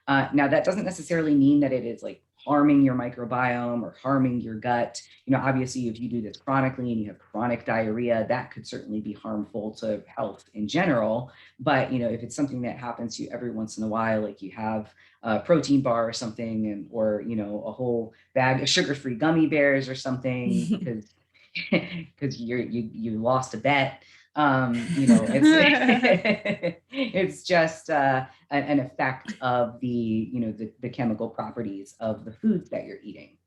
Now, that doesn't necessarily mean that it is like harming your microbiome or harming your gut. Obviously, if you do this chronically and you have chronic diarrhea, that could certainly be harmful to health in general. But, if it's something that happens to you every once in a while, like you have a protein bar or something, or a whole bag of sugar-free gummy bears or something, because you lost a bet. It's just an effect of the chemical properties of the foods that you're eating.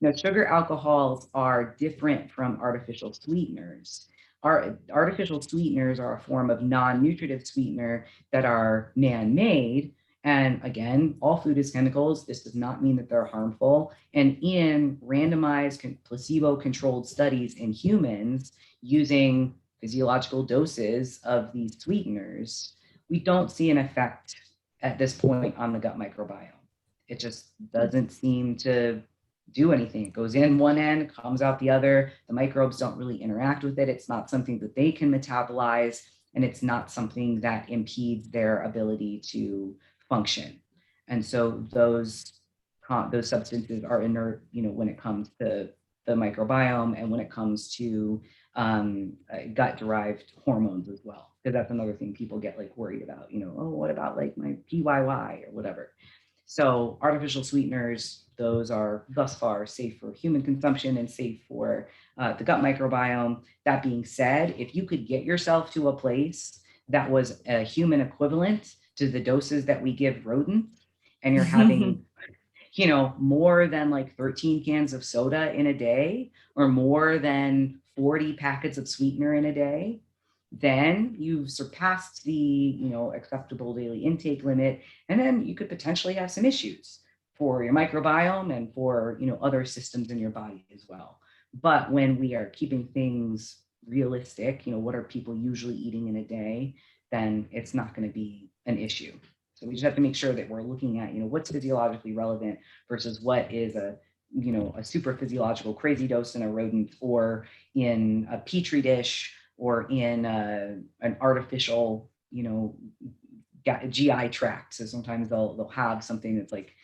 Now, sugar alcohols are different from artificial sweeteners. Our artificial sweeteners are a form of non-nutritive sweetener that are man-made. And again, all food is chemicals. This does not mean that they're harmful. And in randomized placebo-controlled studies in humans using physiological doses of these sweeteners, we don't see an effect at this point on the gut microbiome. It just doesn't seem to do anything. It goes in one end, comes out the other. The microbes don't really interact with it. It's not something that they can metabolize, and it's not something that impedes their ability to function. And so those substances are inert, when it comes to the microbiome and when it comes to gut-derived hormones as well. Because that's another thing people get like worried about, oh, what about like my PYY or whatever. So artificial sweeteners, those are thus far safe for human consumption and safe for the gut microbiome. That being said, if you could get yourself to a place that was a human equivalent to the doses that we give rodents, and you're having, more than like 13 cans of soda in a day, or more than 40 packets of sweetener in a day, then you've surpassed the acceptable daily intake limit, and then you could potentially have some issues for your microbiome and for other systems in your body as well. But when we are keeping things realistic, what are people usually eating in a day, then it's not going to be an issue. So we just have to make sure that we're looking at what's physiologically relevant versus what is a super physiological crazy dose in a rodent or in a petri dish or in an artificial, GI tract. So sometimes they'll have something that's like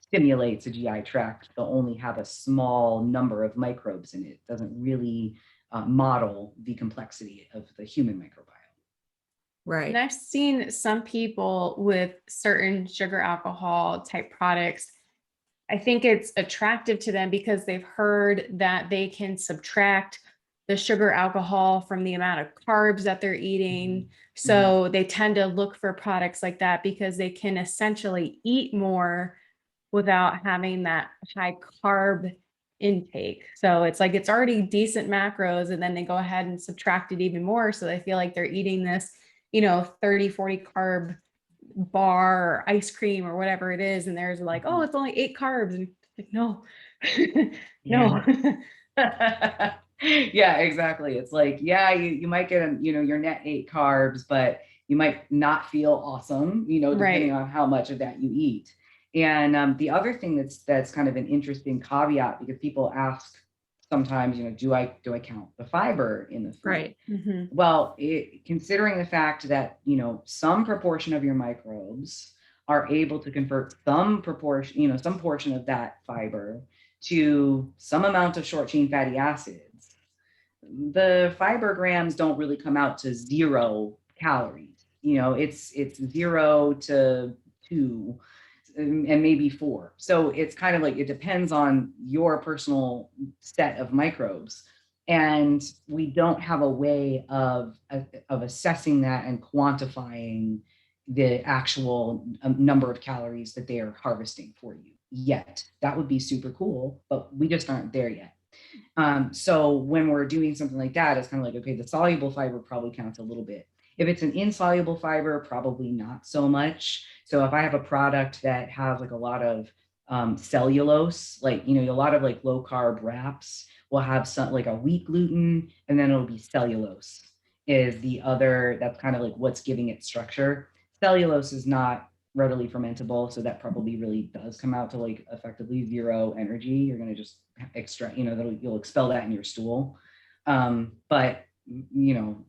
stimulates a GI tract. They'll only have a small number of microbes in it. It doesn't really model the complexity of the human microbiome. Right. And I've seen some people with certain sugar alcohol type products. I think it's attractive to them because they've heard that they can subtract the sugar alcohol from the amount of carbs that they're eating. So they tend to look for products like that because they can essentially eat more without having that high carb intake. So it's like, it's already decent macros, and then they go ahead and subtract it even more. So they feel like they're eating this, 30, 40 carb bar or ice cream or whatever it is. And there's like, oh, it's only 8 carbs. And like, no, no. Yeah, exactly. It's like, yeah, you might get, your net 8 carbs, but you might not feel awesome, depending on how much of that you eat. And the other thing that's kind of an interesting caveat, because people ask sometimes, do I count the fiber in the food? Right. Mm-hmm. Well, considering the fact that, some proportion of your microbes are able to convert some proportion, some portion of that fiber to some amount of short chain fatty acids, the fiber grams don't really come out to 0 calories. It's 0 to 2 and maybe 4. So it's kind of like, it depends on your personal set of microbes. And we don't have a way of assessing that and quantifying the actual number of calories that they are harvesting for you yet. That would be super cool, but we just aren't there yet. So when we're doing something like that, it's kind of like, okay, the soluble fiber probably counts a little bit. If it's an insoluble fiber, probably not so much. So if I have a product that has like a lot of cellulose, like, a lot of like low carb wraps will have some like a wheat gluten, and then it'll be cellulose is the other, that's kind of like what's giving it structure. Cellulose is not readily fermentable, so that probably really does come out to like effectively 0 energy. You're going to just extract, you'll expel that in your stool. But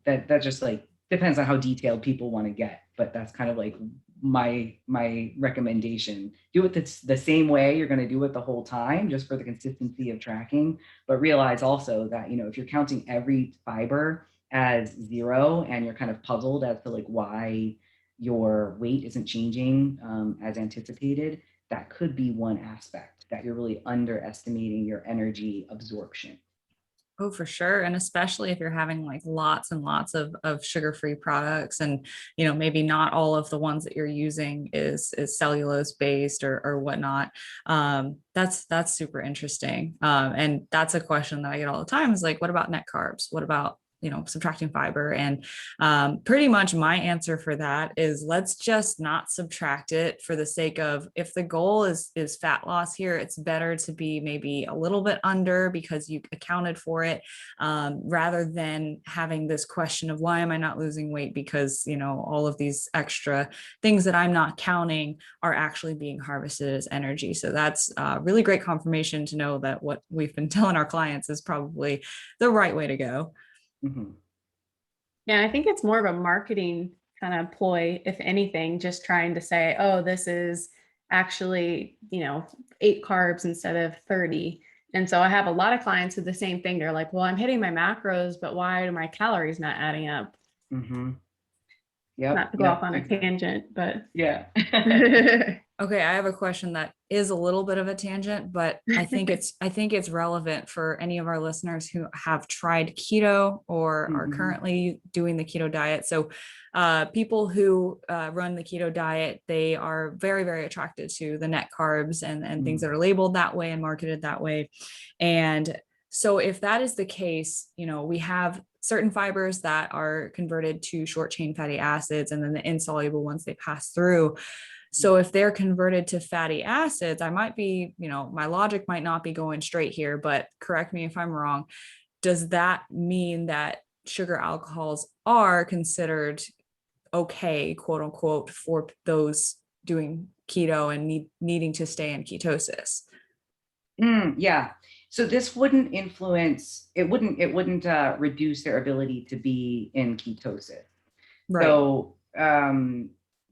that just like depends on how detailed people want to get, but that's kind of like my recommendation. Do it the same way you're going to do it the whole time, just for the consistency of tracking. But realize also that, if you're counting every fiber as 0 and you're kind of puzzled as to like why your weight isn't changing as anticipated, that could be one aspect that you're really underestimating your energy absorption. Oh, for sure. And especially if you're having like lots and lots of sugar-free products, and, maybe not all of the ones that you're using is cellulose based or whatnot. That's super interesting. And that's a question that I get all the time, is like, what about net carbs? What about subtracting fiber. And pretty much my answer for that is let's just not subtract it, for the sake of, if the goal is fat loss here, it's better to be maybe a little bit under because you accounted for it, rather than having this question of why am I not losing weight, because all of these extra things that I'm not counting are actually being harvested as energy. So that's really great confirmation to know that what we've been telling our clients is probably the right way to go. Mm-hmm. Yeah, I think it's more of a marketing kind of ploy, if anything, just trying to say, oh, this is actually, 8 carbs instead of 30. And so I have a lot of clients who the same thing. They're like, well, I'm hitting my macros, but why are my calories not adding up? Mm-hmm. Yep. Not to go off on a tangent, but yeah. Okay, I have a question that is a little bit of a tangent, but I think it's relevant for any of our listeners who have tried keto or are currently doing the keto diet. So people who run the keto diet, they are very, very attracted to the net carbs and things that are labeled that way and marketed that way. And so if that is the case, we have certain fibers that are converted to short chain fatty acids, and then the insoluble ones they pass through. So if they're converted to fatty acids, I might be, my logic might not be going straight here, but correct me if I'm wrong. Does that mean that sugar alcohols are considered okay, quote unquote, for those doing keto and needing to stay in ketosis? Yeah. So this wouldn't influence, it wouldn't reduce their ability to be in ketosis. Right.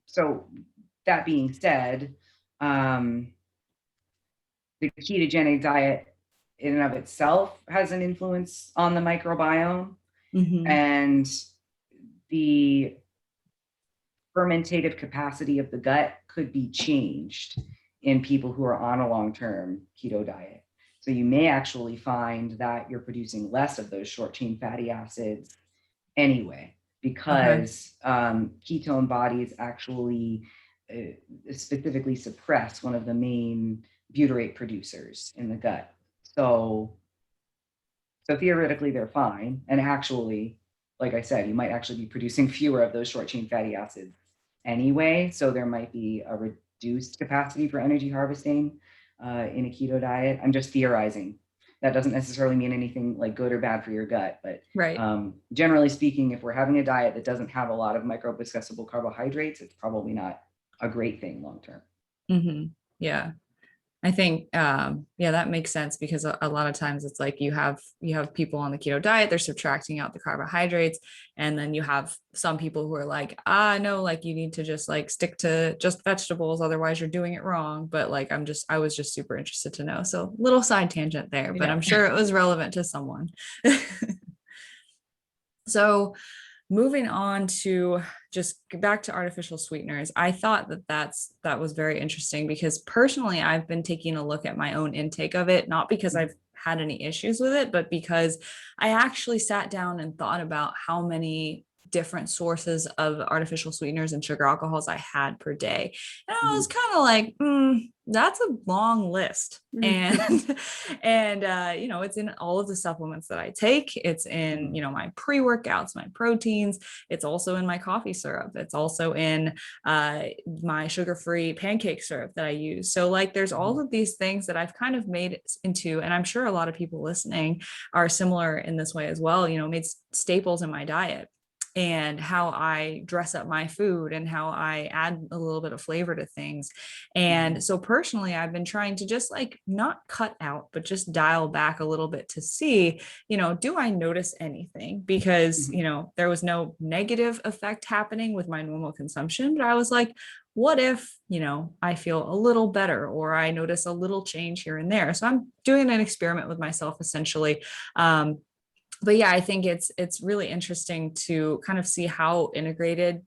So that being said, the ketogenic diet in and of itself has an influence on the microbiome, and the fermentative capacity of the gut could be changed in people who are on a long-term keto diet. So you may actually find that you're producing less of those short chain fatty acids anyway, because ketone bodies actually specifically suppress one of the main butyrate producers in the gut. So theoretically they're fine. And actually, like I said, you might actually be producing fewer of those short chain fatty acids anyway. So there might be a reduced capacity for energy harvesting in a keto diet. I'm just theorizing. That doesn't necessarily mean anything like good or bad for your gut, but generally speaking, if we're having a diet that doesn't have a lot of microdiscussable carbohydrates, it's probably not a great thing long term. Yeah, I think that makes sense, because a lot of times it's like you have people on the keto diet, they're subtracting out the carbohydrates, and then you have some people who are like, no, like you need to just like stick to just vegetables, otherwise you're doing it wrong. But like I was just super interested to know. So little side tangent there, but I'm sure it was relevant to someone. So moving on to just back to artificial sweeteners, I thought that was very interesting, because personally, I've been taking a look at my own intake of it, not because I've had any issues with it, but because I actually sat down and thought about how many different sources of artificial sweeteners and sugar alcohols I had per day. And I was kind of like, that's a long list. And it's in all of the supplements that I take. It's in, my pre-workouts, my proteins. It's also in my coffee syrup. It's also in my sugar-free pancake syrup that I use. So like, there's all of these things that I've kind of made into, and I'm sure a lot of people listening are similar in this way as well, made staples in my diet, and how I dress up my food and how I add a little bit of flavor to things. And so personally, I've been trying to just like not cut out, but just dial back a little bit to see, do I notice anything? Because, there was no negative effect happening with my normal consumption, but I was like, what if, I feel a little better, or I notice a little change here and there? So I'm doing an experiment with myself essentially. But yeah, I think it's really interesting to kind of see how integrated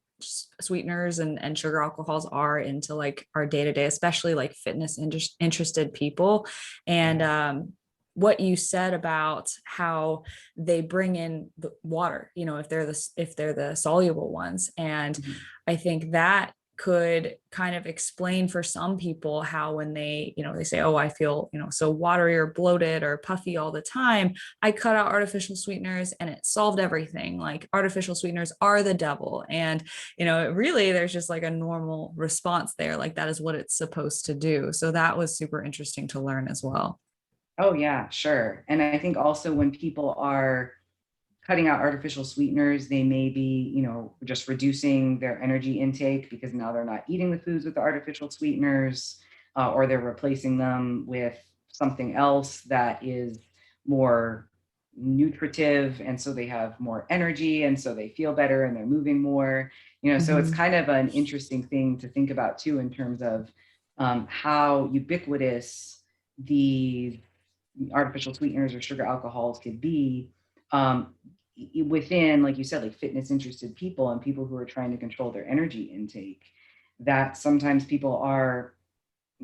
sweeteners and sugar alcohols are into like our day-to-day, especially like fitness interested people. And what you said about how they bring in the water, if they're the soluble ones. And I think that could kind of explain for some people how when they, they say, oh, I feel, so watery or bloated or puffy all the time, I cut out artificial sweeteners and it solved everything. Like artificial sweeteners are the devil. And, really there's just like a normal response there. Like that is what it's supposed to do. So that was super interesting to learn as well. Oh yeah, sure. And I think also when people are cutting out artificial sweeteners, they may be, just reducing their energy intake because now they're not eating the foods with the artificial sweeteners, or they're replacing them with something else that is more nutritive. And so they have more energy and so they feel better and they're moving more, so it's kind of an interesting thing to think about too, in terms of how ubiquitous the artificial sweeteners or sugar alcohols could be within, like you said, like fitness interested people and people who are trying to control their energy intake, that sometimes people are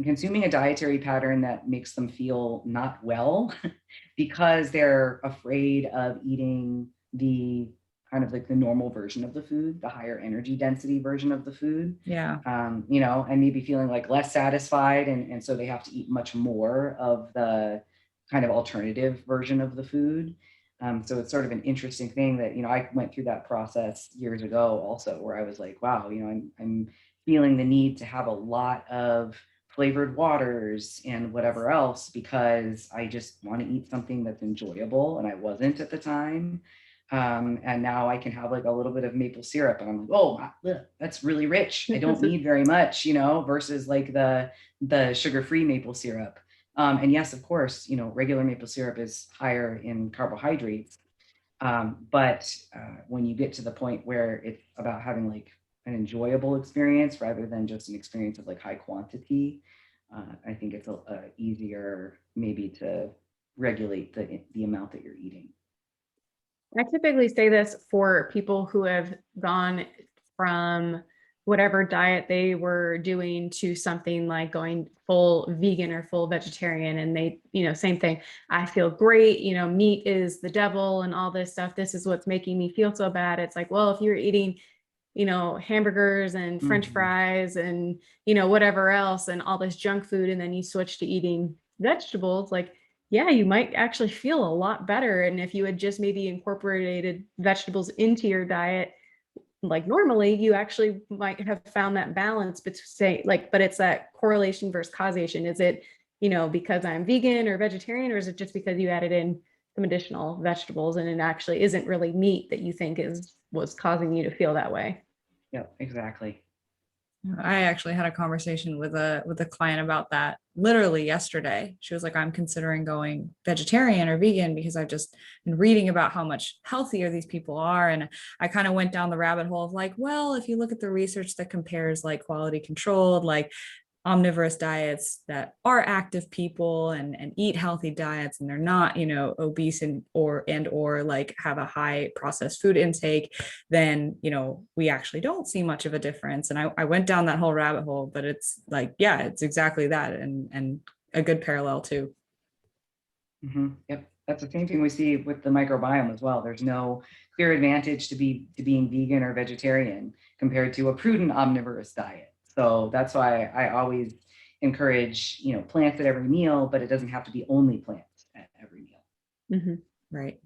consuming a dietary pattern that makes them feel not well because they're afraid of eating the kind of like the normal version of the food, the higher energy density version of the food. Yeah. And maybe feeling like less satisfied. And so they have to eat much more of the kind of alternative version of the food. So it's sort of an interesting thing that, I went through that process years ago also, where I was like, wow, I'm feeling the need to have a lot of flavored waters and whatever else, because I just want to eat something that's enjoyable. And I wasn't at the time. And now I can have like a little bit of maple syrup and I'm like, oh, that's really rich. I don't need very much, versus like the sugar-free maple syrup. And yes, of course, regular maple syrup is higher in carbohydrates. But when you get to the point where it's about having like an enjoyable experience rather than just an experience of like high quantity, I think it's easier maybe to regulate the amount that you're eating. I typically say this for people who have gone from whatever diet they were doing to something like going full vegan or full vegetarian. And they, same thing. I feel great. Meat is the devil and all this stuff. This is what's making me feel so bad. It's like, well, if you're eating, hamburgers and French fries and, whatever else and all this junk food, and then you switch to eating vegetables, like, yeah, you might actually feel a lot better. And if you had just maybe incorporated vegetables into your diet, like normally, you actually might have found that balance between but it's that correlation versus causation. Is it, because I'm vegan or vegetarian, or is it just because you added in some additional vegetables and it actually isn't really meat that you think was causing you to feel that way? Yeah, exactly. I actually had a conversation with a client about that literally yesterday. She was like, I'm considering going vegetarian or vegan because I've just been reading about how much healthier these people are. And I kind of went down the rabbit hole of like, well, if you look at the research that compares like quality controlled, like omnivorous diets that are active people and eat healthy diets and they're not, obese or like have a high processed food intake, then, we actually don't see much of a difference. And I went down that whole rabbit hole, but it's like, yeah, it's exactly that. And a good parallel too. Mm-hmm. Yep. That's the same thing we see with the microbiome as well. There's no clear advantage to being vegan or vegetarian compared to a prudent omnivorous diet. So that's why I always encourage, plants at every meal, but it doesn't have to be only plants at every meal. Mm-hmm. Right.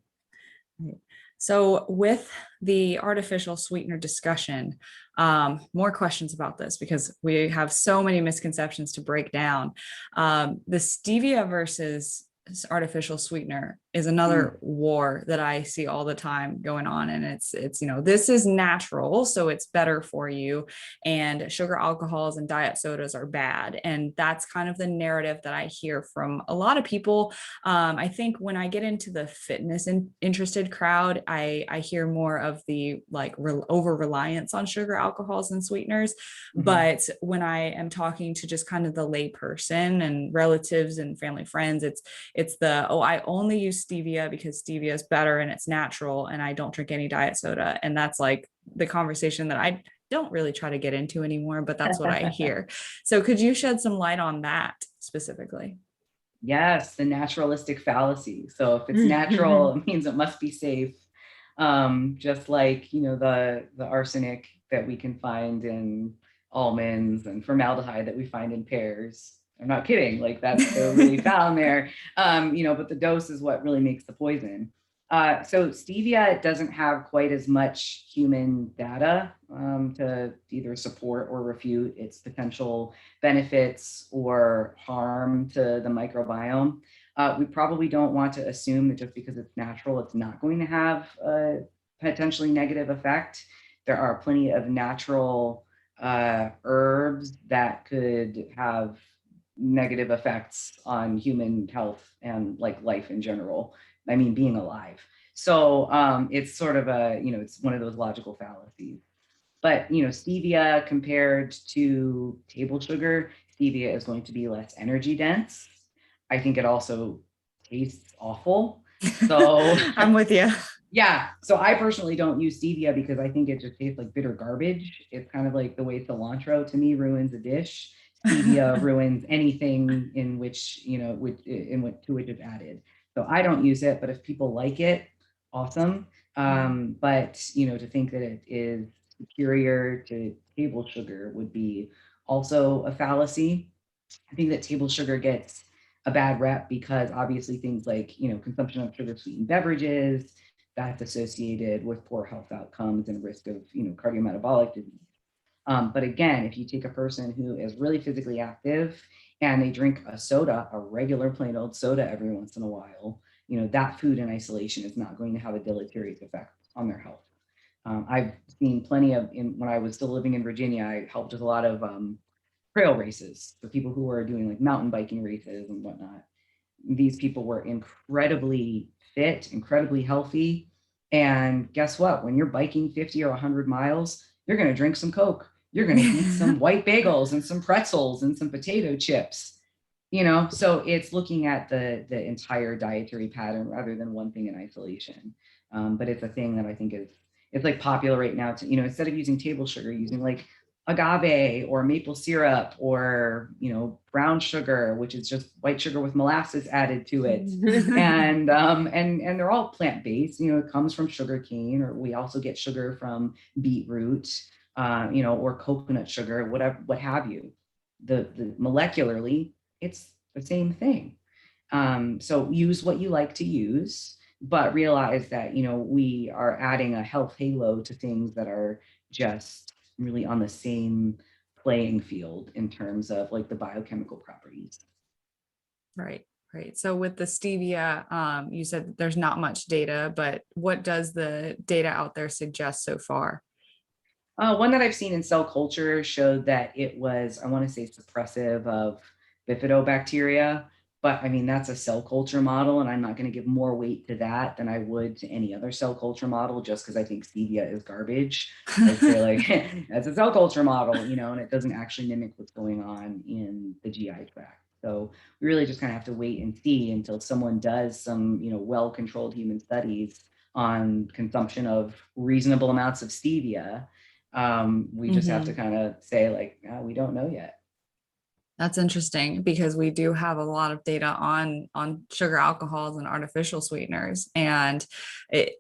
So with the artificial sweetener discussion, more questions about this because we have so many misconceptions to break down. The stevia versus artificial sweetener is another war that I see all the time going on. And it's, this is natural, so it's better for you. And sugar alcohols and diet sodas are bad. And that's kind of the narrative that I hear from a lot of people. I think when I get into the fitness interested crowd, I hear more of the like over reliance on sugar alcohols and sweeteners. But when I am talking to just kind of the lay person and relatives and family friends, it's the, oh, I only use stevia because stevia is better and it's natural and I don't drink any diet soda. And that's like the conversation that I don't really try to get into anymore, but that's what I hear. So could you shed some light on that specifically? Yes, the naturalistic fallacy. So if it's natural, it means it must be safe. Just like, the arsenic that we can find in almonds and formaldehyde that we find in pears. I'm not kidding. Like that's really found there. But the dose is what really makes the poison. So stevia doesn't have quite as much human data to either support or refute its potential benefits or harm to the microbiome. We probably don't want to assume that just because it's natural, it's not going to have a potentially negative effect. There are plenty of natural herbs that could have negative effects on human health and like life in general. I mean, being alive. So it's sort of it's one of those logical fallacies. But, stevia compared to table sugar, stevia is going to be less energy dense. I think it also tastes awful. So I'm with you. yeah. So I personally don't use stevia because I think it just tastes like bitter garbage. It's kind of like the way cilantro to me ruins a dish. Stevia ruins anything in which, to which it's added. So I don't use it, but if people like it, awesome. But, to think that it is superior to table sugar would be also a fallacy. I think that table sugar gets a bad rep because obviously things like, consumption of sugar sweetened beverages, that's associated with poor health outcomes and risk of, cardiometabolic disease. But again, if you take a person who is really physically active and they drink a soda, a regular plain old soda every once in a while, that food in isolation is not going to have a deleterious effect on their health. I've seen plenty of, when I was still living in Virginia, I helped with a lot of trail races for people who are doing like mountain biking races and whatnot. These people were incredibly fit, incredibly healthy. And guess what? When you're biking 50 or 100 miles, you're going to drink some Coke. You're going to eat some white bagels and some pretzels and some potato chips. So it's looking at the entire dietary pattern rather than one thing in isolation. But it's a thing that I think it's like popular right now to, instead of using table sugar, using like agave or maple syrup or, brown sugar, which is just white sugar with molasses added to it. And they're all plant-based, it comes from sugar cane, or we also get sugar from beetroot, or coconut sugar, whatever, what have you. The molecularly, it's the same thing. So use what you like to use, but realize that, we are adding a health halo to things that are just really on the same playing field in terms of like the biochemical properties. Right. So with the stevia, you said that there's not much data, but what does the data out there suggest so far? One that I've seen in cell culture showed that it was, I want to say, suppressive of bifidobacteria, but I mean, that's a cell culture model, and I'm not going to give more weight to that than I would to any other cell culture model, just because I think stevia is garbage. I'd say like, that's a cell culture model, and it doesn't actually mimic what's going on in the GI tract. So we really just kind of have to wait and see until someone does some, well-controlled human studies on consumption of reasonable amounts of stevia. We just have to kind of say like, we don't know yet. That's interesting because we do have a lot of data on sugar alcohols and artificial sweeteners. And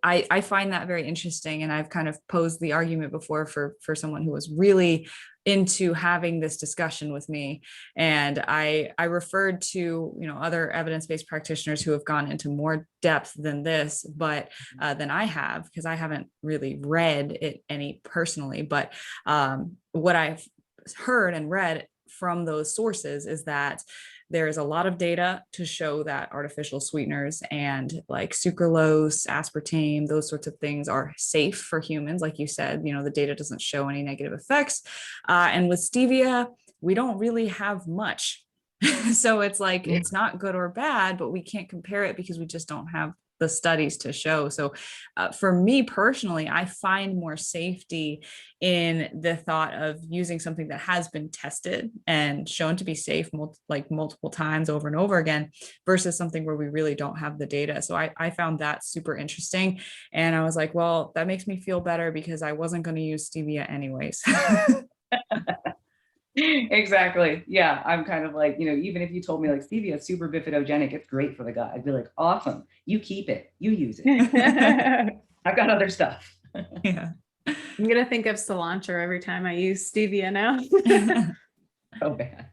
I find that very interesting. And I've kind of posed the argument before for someone who was really into having this discussion with me. And I referred to, other evidence-based practitioners who have gone into more depth than this, but than I have, because I haven't really read it any personally. But what I've heard and read from those sources is that there is a lot of data to show that artificial sweeteners and like sucralose, aspartame, those sorts of things are safe for humans. Like you said, the data doesn't show any negative effects. And with stevia, we don't really have much. So it's like, it's not good or bad, but we can't compare it because we just don't have the studies to show. So for me personally, I find more safety in the thought of using something that has been tested and shown to be safe multiple times over and over again versus something where we really don't have the data. So I found that super interesting. And I was like, well, that makes me feel better because I wasn't going to use stevia anyways. Exactly. Yeah. I'm kind of like, even if you told me like stevia is super bifidogenic, it's great for the gut, I'd be like, awesome. You keep it, you use it. I've got other stuff. Yeah. I'm gonna think of cilantro every time I use stevia now. So bad.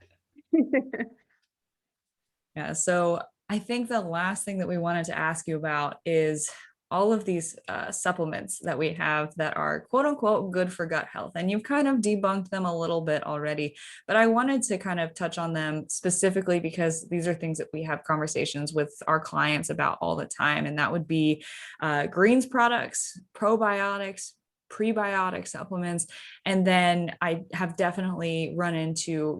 Yeah. So I think the last thing that we wanted to ask you about is all of these supplements that we have that are quote unquote good for gut health. And you've kind of debunked them a little bit already, but I wanted to kind of touch on them specifically because these are things that we have conversations with our clients about all the time. And that would be greens products, probiotics, prebiotic supplements. And then I have definitely run into,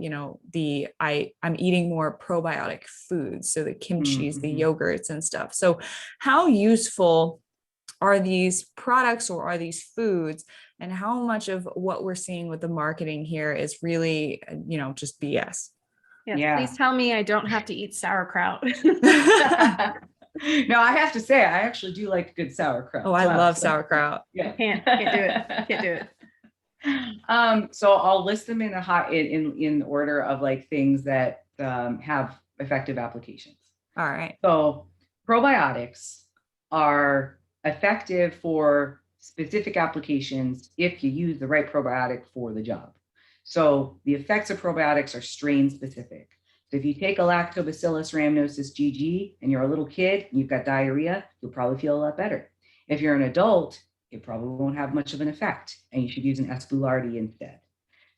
I'm eating more probiotic foods. So the kimchis, the yogurts and stuff. So how useful are these products or are these foods, and how much of what we're seeing with the marketing here is really, just BS? Yes, Yeah. please tell me I don't have to eat sauerkraut. No, I have to say, I actually do like good sauerkraut. Oh, I love sauerkraut. Yeah. Can't do it. Can't do it. So I'll list them in order of like things that have effective applications. All right. So probiotics are effective for specific applications if you use the right probiotic for the job. So the effects of probiotics are strain specific. So if you take a Lactobacillus rhamnosus GG and you're a little kid and you've got diarrhea, you'll probably feel a lot better. If you're an adult, it probably won't have much of an effect, and you should use an S. boulardii instead.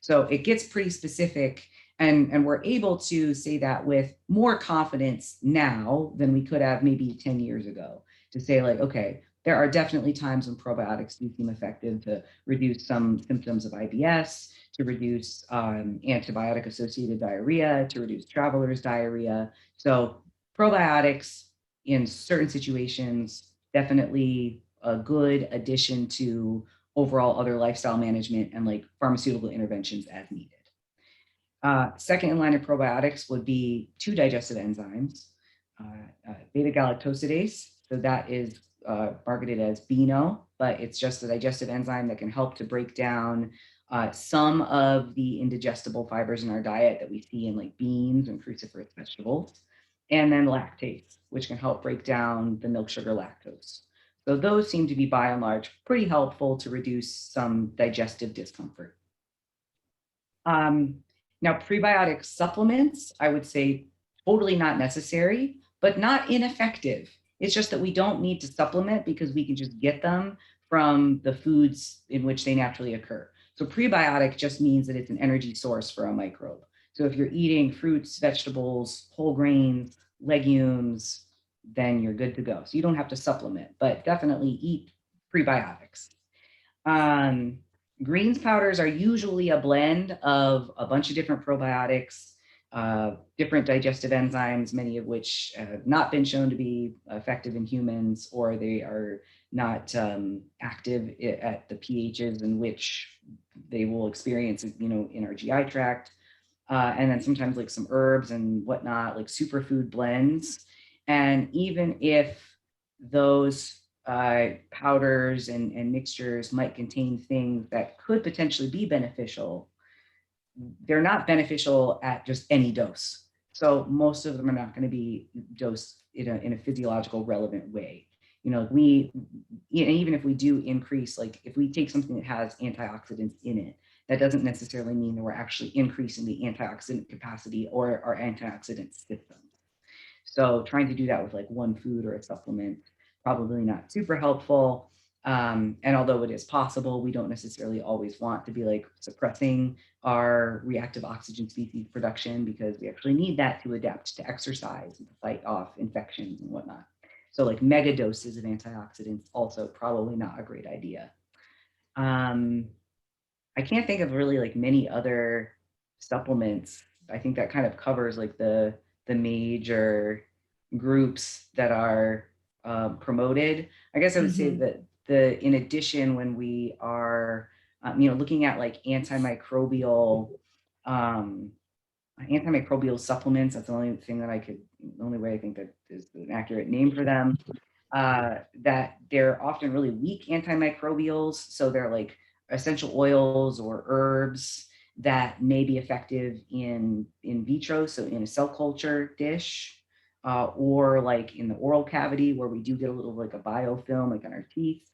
So it gets pretty specific, and we're able to say that with more confidence now than we could have maybe 10 years ago, to say like, okay, there are definitely times when probiotics do seem effective to reduce some symptoms of IBS, to reduce antibiotic-associated diarrhea, to reduce traveler's diarrhea. So probiotics in certain situations, definitely a good addition to overall other lifestyle management and like pharmaceutical interventions as needed. Second in line of probiotics would be two digestive enzymes, beta-galactosidase. So that is marketed as Beano, but it's just a digestive enzyme that can help to break down some of the indigestible fibers in our diet that we see in like beans and cruciferous vegetables. And then lactase, which can help break down the milk sugar lactose. So those seem to be by and large pretty helpful to reduce some digestive discomfort. Now, prebiotic supplements, I would say totally not necessary, but not ineffective. It's just that we don't need to supplement because we can just get them from the foods in which they naturally occur. So prebiotic just means that it's an energy source for a microbe. So if you're eating fruits, vegetables, whole grains, legumes, then you're good to go. So you don't have to supplement, but definitely eat prebiotics. Greens powders are usually a blend of a bunch of different probiotics, different digestive enzymes, many of which have not been shown to be effective in humans, or they are not active at the pHs in which they will experience, in our GI tract. And then sometimes like some herbs and whatnot, like superfood blends. And even if those powders and mixtures might contain things that could potentially be beneficial, they're not beneficial at just any dose. So most of them are not going to be dosed in a physiological relevant way. Even if we do increase, like if we take something that has antioxidants in it, that doesn't necessarily mean that we're actually increasing the antioxidant capacity or our antioxidant system. So trying to do that with like one food or a supplement, probably not super helpful. And although it is possible, we don't necessarily always want to be like suppressing our reactive oxygen species production, because we actually need that to adapt to exercise and to fight off infections and whatnot. So like mega doses of antioxidants, also probably not a great idea. I can't think of really like many other supplements. I think that kind of covers like the major groups that are promoted. I guess I would say that in addition, when we are looking at like antimicrobial supplements, that's the only way I think that is an accurate name for them, that they're often really weak antimicrobials. So they're like essential oils or herbs that may be effective in vitro, so in a cell culture dish, or like in the oral cavity where we do get a little like a biofilm like on our teeth.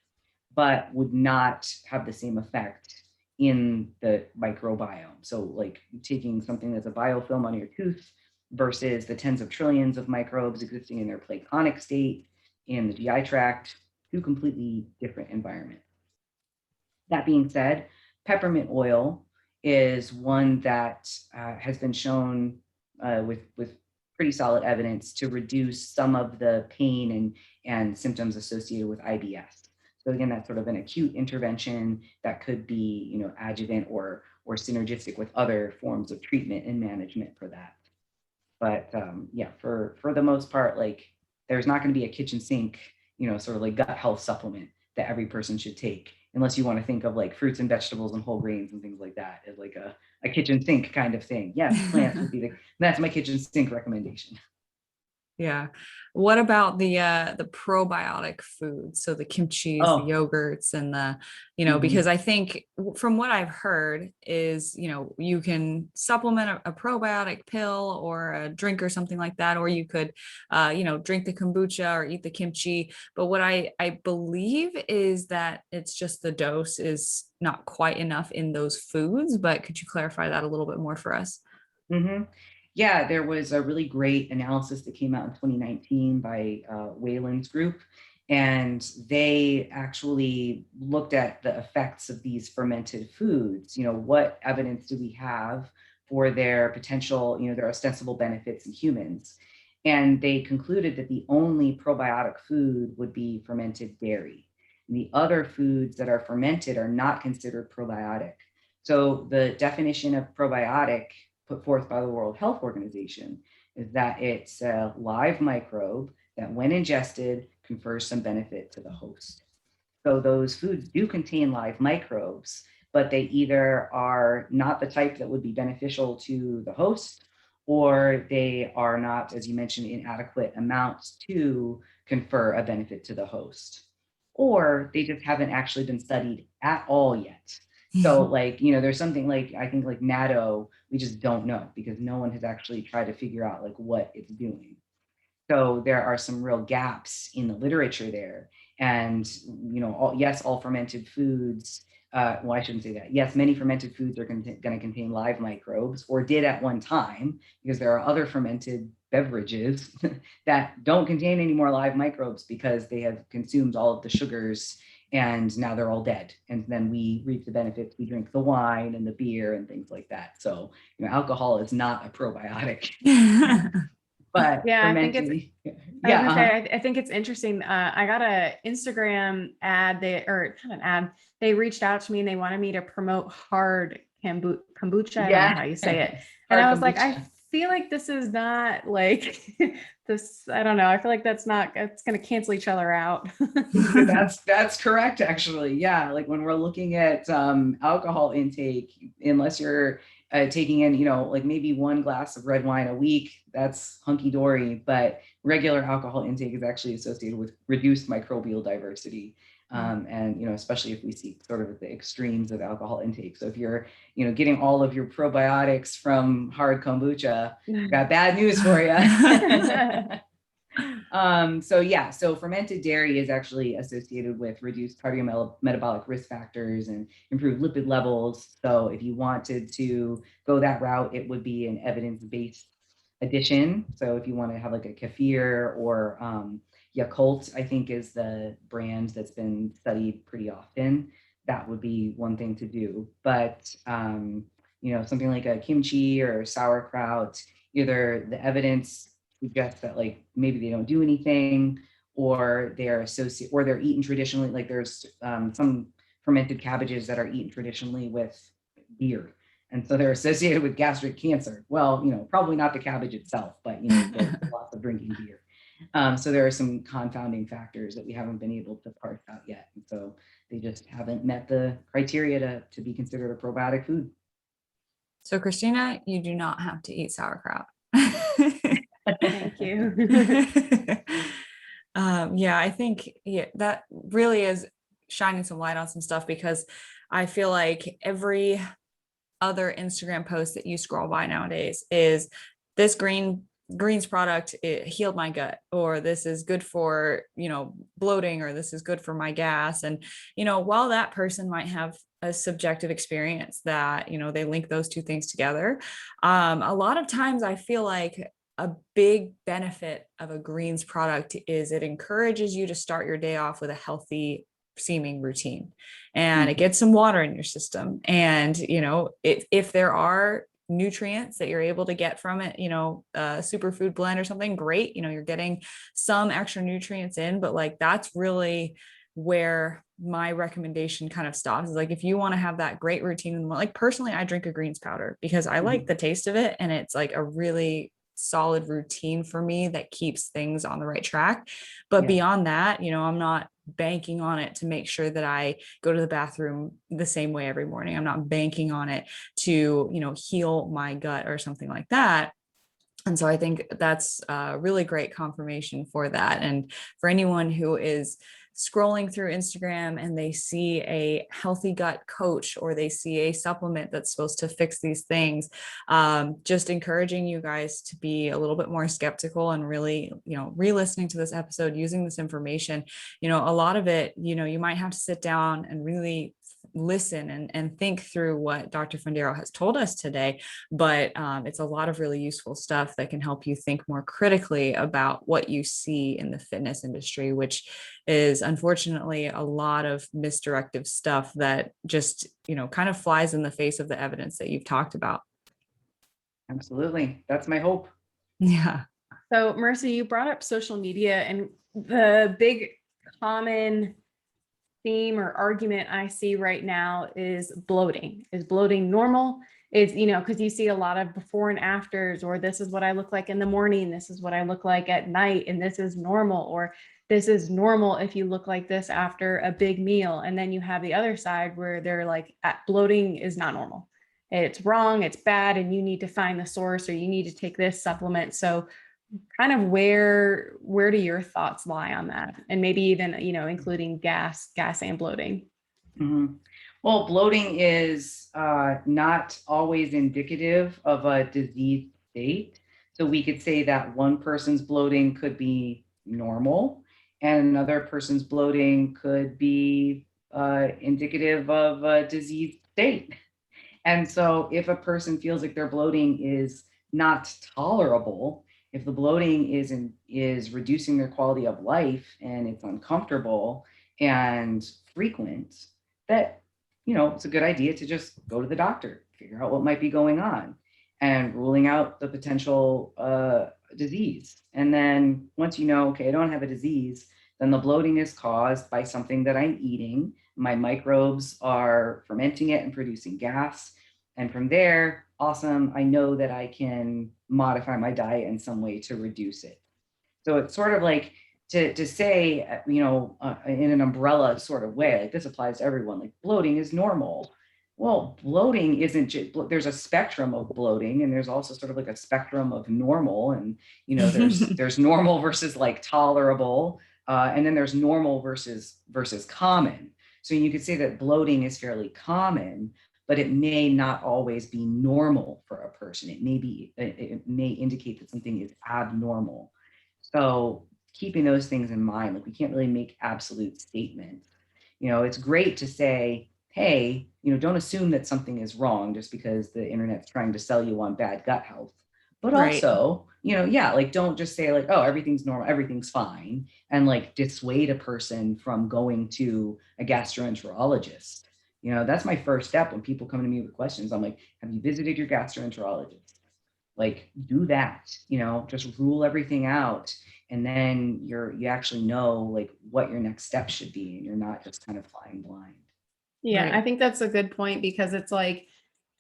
but would not have the same effect in the microbiome. So like taking something that's a biofilm on your tooth versus the tens of trillions of microbes existing in their planktonic state in the GI tract, two completely different environments. That being said, peppermint oil is one that has been shown with pretty solid evidence to reduce some of the pain and symptoms associated with IBS. So again, that's sort of an acute intervention that could be, adjuvant or synergistic with other forms of treatment and management for that. But for the most part, like there's not going to be a kitchen sink, sort of like gut health supplement that every person should take, unless you want to think of like fruits and vegetables and whole grains and things like that as like a kitchen sink kind of thing. Yes, plants would be that's my kitchen sink recommendation. Yeah. What about the probiotic foods? So the kimchi, the yogurts, and the, because I think from what I've heard is, you can supplement a probiotic pill or a drink or something like that, or you could, drink the kombucha or eat the kimchi. But what I believe is that it's just the dose is not quite enough in those foods. But could you clarify that a little bit more for us? Mm-hmm. Yeah, there was a really great analysis that came out in 2019 by Whalen's group, and they actually looked at the effects of these fermented foods. What evidence do we have for their potential, their ostensible benefits in humans? And they concluded that the only probiotic food would be fermented dairy. And the other foods that are fermented are not considered probiotic. So the definition of probiotic put forth by the World Health Organization is that it's a live microbe that when ingested confers some benefit to the host. So those foods do contain live microbes, but they either are not the type that would be beneficial to the host, or they are not, as you mentioned, in adequate amounts to confer a benefit to the host, or they just haven't actually been studied at all yet. So like, there's something like, I think like natto, we just don't know because no one has actually tried to figure out like what it's doing. So there are some real gaps in the literature there. And, all fermented foods, well, I shouldn't say that. Yes, many fermented foods are going to contain live microbes, or did at one time, because there are other fermented beverages that don't contain any more live microbes because they have consumed all of the sugars and now they're all dead. And then we reap the benefits. We drink the wine and the beer and things like that. So, alcohol is not a probiotic. But yeah, I think it's interesting. I got a Instagram ad. They reached out to me and they wanted me to promote hard kombucha. I don't know how you say it. And I was like, I feel like this is not like this. I don't know. I feel like it's going to cancel each other out. That's correct, actually. Yeah. Like when we're looking at alcohol intake, unless you're taking in, like maybe one glass of red wine a week, that's hunky dory, but regular alcohol intake is actually associated with reduced microbial diversity. And, especially if we see sort of the extremes of alcohol intake. So if you're, getting all of your probiotics from hard kombucha, got bad news for you. So fermented dairy is actually associated with reduced cardiometabolic risk factors and improved lipid levels. So if you wanted to go that route, it would be an evidence-based addition. So if you want to have like a kefir or Yakult, I think is the brand that's been studied pretty often. That would be one thing to do. But, something like a kimchi or sauerkraut, either the evidence suggests that like maybe they don't do anything, or they're eaten traditionally. Like there's some fermented cabbages that are eaten traditionally with beer. And so they're associated with gastric cancer. Well, probably not the cabbage itself, but, there's lots of drinking beer. So there are some confounding factors that we haven't been able to parse out yet. And so they just haven't met the criteria to be considered a probiotic food. So Christina, you do not have to eat sauerkraut. Thank you. I think that really is shining some light on some stuff, because I feel like every other Instagram post that you scroll by nowadays is this green greens product, it healed my gut, or this is good for, bloating, or this is good for my gas. And, while that person might have a subjective experience that, they link those two things together, a lot of times I feel like a big benefit of a greens product is it encourages you to start your day off with a healthy seeming routine, and it gets some water in your system. And, if there are nutrients that you're able to get from it, a superfood blend or something, great. You're getting some extra nutrients in, but like, that's really where my recommendation kind of stops, is like, if you want to have that great routine in the morning, like personally, I drink a greens powder because I like the taste of it. And it's like a really solid routine for me that keeps things on the right track. But beyond that, I'm not banking on it to make sure that I go to the bathroom the same way every morning. I'm not banking on it to, heal my gut or something like that. And so I think that's a really great confirmation for that. And for anyone who is scrolling through Instagram and they see a healthy gut coach, or they see a supplement that's supposed to fix these things, just encouraging you guys to be a little bit more skeptical and really, re-listening to this episode, using this information. A lot of it, you might have to sit down and really listen and think through what Dr. Fundaro has told us today, but it's a lot of really useful stuff that can help you think more critically about what you see in the fitness industry, which is unfortunately a lot of misdirective stuff that just, kind of flies in the face of the evidence that you've talked about. Absolutely. That's my hope. Yeah. So Marissa, you brought up social media, and the big common theme or argument I see right now is bloating. Is bloating normal? Is, because you see a lot of before and afters, or this is what I look like in the morning, this is what I look like at night, and this is normal, or this is normal if you look like this after a big meal. And then you have the other side where they're like, bloating is not normal. It's wrong, it's bad, and you need to find the source, or you need to take this supplement. So kind of where do your thoughts lie on that? And maybe even, including gas and bloating. Mm-hmm. Well, bloating is not always indicative of a disease state. So we could say that one person's bloating could be normal, and another person's bloating could be indicative of a disease state. And so if a person feels like their bloating is not tolerable, if the bloating is reducing their quality of life and it's uncomfortable and frequent, that, it's a good idea to just go to the doctor, figure out what might be going on, and ruling out the potential disease. And then once okay, I don't have a disease, then the bloating is caused by something that I'm eating. My microbes are fermenting it and producing gas. And from there, awesome, I know that I can modify my diet in some way to reduce it. So it's sort of like to say, in an umbrella sort of way, like this applies to everyone, like bloating is normal. Well, bloating isn't just, there's a spectrum of bloating, and there's also sort of like a spectrum of normal. And, there's normal versus like tolerable. And then there's normal versus common. So you could say that bloating is fairly common, but it may not always be normal for a person. It may indicate that something is abnormal. So keeping those things in mind, like we can't really make absolute statements. It's great to say, hey, don't assume that something is wrong just because the internet's trying to sell you on bad gut health. But also, like don't just say like, oh, everything's normal, everything's fine, and like dissuade a person from going to a gastroenterologist. That's my first step when people come to me with questions. I'm like, have you visited your gastroenterologist? Like, do that, just rule everything out. And then you actually know like what your next step should be. And you're not just kind of flying blind. Yeah, Right. I think that's a good point, because it's like,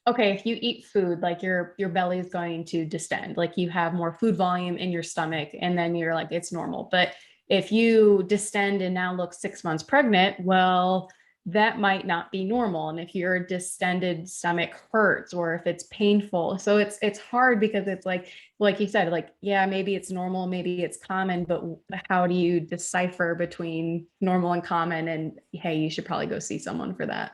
okay, if you eat food, like your belly is going to distend, like you have more food volume in your stomach, and then you're like, it's normal. But if you distend and now look 6 months pregnant, well, that might not be normal. And if your distended stomach hurts, or if it's painful, so it's hard, because it's like you said, like, yeah, maybe it's normal, maybe it's common, but how do you decipher between normal and common? And hey, you should probably go see someone for that.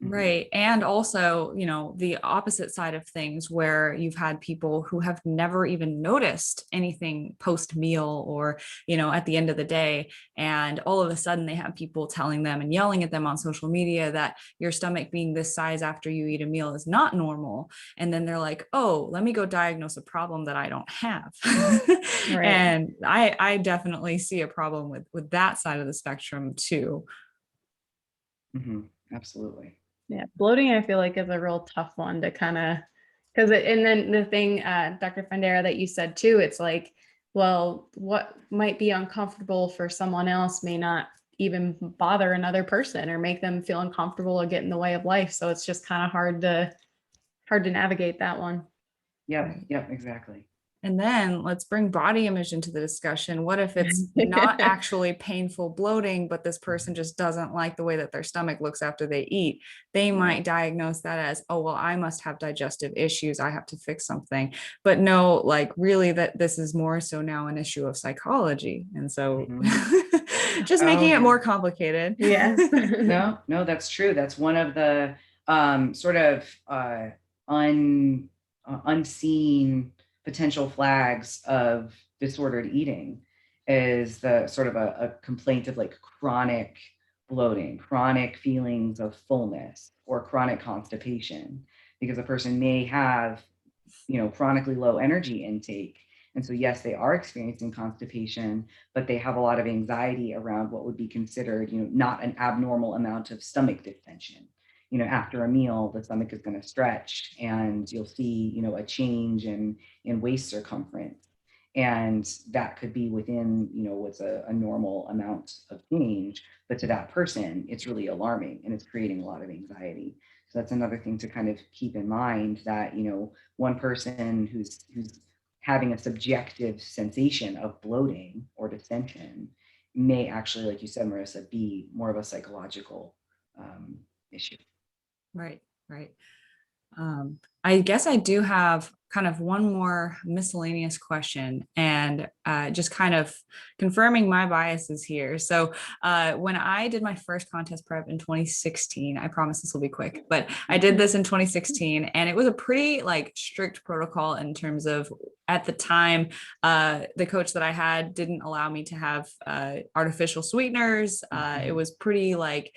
Right. And also, the opposite side of things where you've had people who have never even noticed anything post meal or, at the end of the day. And all of a sudden they have people telling them and yelling at them on social media that your stomach being this size after you eat a meal is not normal. And then they're like, oh, let me go diagnose a problem that I don't have. Right. And I definitely see a problem with that side of the spectrum too. Absolutely. Yeah, bloating I feel like is a real tough one to kind of, and then the thing, Dr. Fundaro, that you said too, it's like, well, what might be uncomfortable for someone else may not even bother another person or make them feel uncomfortable or get in the way of life. So it's just kind of hard to navigate that one. Yep, exactly. And then let's bring body image into the discussion. What if it's not actually painful bloating, but this person just doesn't like the way that their stomach looks after they eat? They might diagnose that as, oh, well, I must have digestive issues. I have to fix something. But no, like really that this is more so now an issue of psychology. And so just making it more complicated. Yes. No, that's true. That's one of the sort of unseen potential flags of disordered eating is the sort of a complaint of like chronic bloating, chronic feelings of fullness, or chronic constipation, because a person may have, chronically low energy intake. And so, yes, they are experiencing constipation, but they have a lot of anxiety around what would be considered, not an abnormal amount of stomach distension. After a meal, the stomach is going to stretch and you'll see, a change in waist circumference. And that could be within, what's a normal amount of change. But to that person, it's really alarming and it's creating a lot of anxiety. So that's another thing to kind of keep in mind, that, one person who's having a subjective sensation of bloating or distension may actually, like you said, Marissa, be more of a psychological issue. Right. I guess I do have kind of one more miscellaneous question, and just kind of confirming my biases here. So when I did my first contest prep in 2016, I promise this will be quick, but I did this in 2016, and it was a pretty like strict protocol in terms of, at the time, the coach that I had didn't allow me to have artificial sweeteners. It was pretty like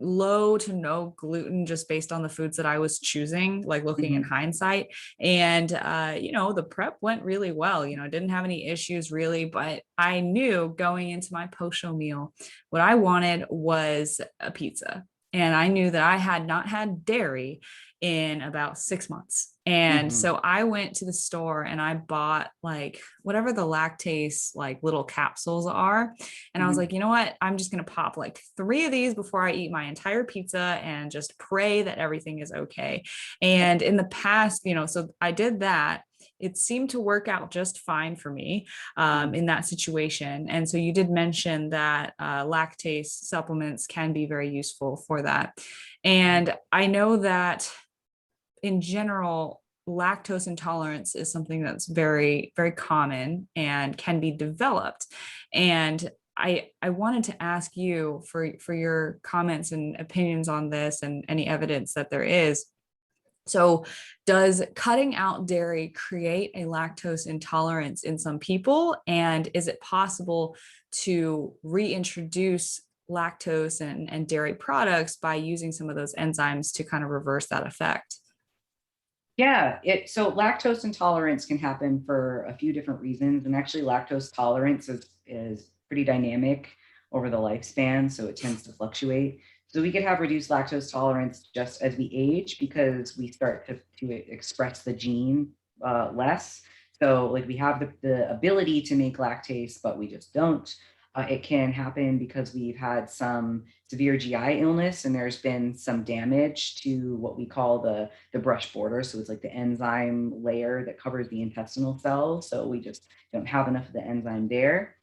low to no gluten just based on the foods that I was choosing, like looking in hindsight. And, the prep went really well, didn't have any issues really, but I knew going into my post-show meal, what I wanted was a pizza. And I knew that I had not had dairy in about 6 months. And so I went to the store and I bought like whatever the lactase like little capsules are. And I was like, you know what? I'm just going to pop like 3 of these before I eat my entire pizza and just pray that everything is okay. And in the past, so I did that. It seemed to work out just fine for me in that situation. And so you did mention that lactase supplements can be very useful for that. And I know that in general, lactose intolerance is something that's very, very common and can be developed. And I wanted to ask you for your comments and opinions on this and any evidence that there is. So does cutting out dairy create a lactose intolerance in some people? And is it possible to reintroduce lactose and dairy products by using some of those enzymes to kind of reverse that effect? Yeah, so lactose intolerance can happen for a few different reasons. And actually lactose tolerance is pretty dynamic over the lifespan. So it tends to fluctuate. So we could have reduced lactose tolerance just as we age, because we start to express the gene less. So like we have the ability to make lactase, but we just don't. It can happen because we've had some severe GI illness and there's been some damage to what we call the brush border. So it's like the enzyme layer that covers the intestinal cells. So we just don't have enough of the enzyme there.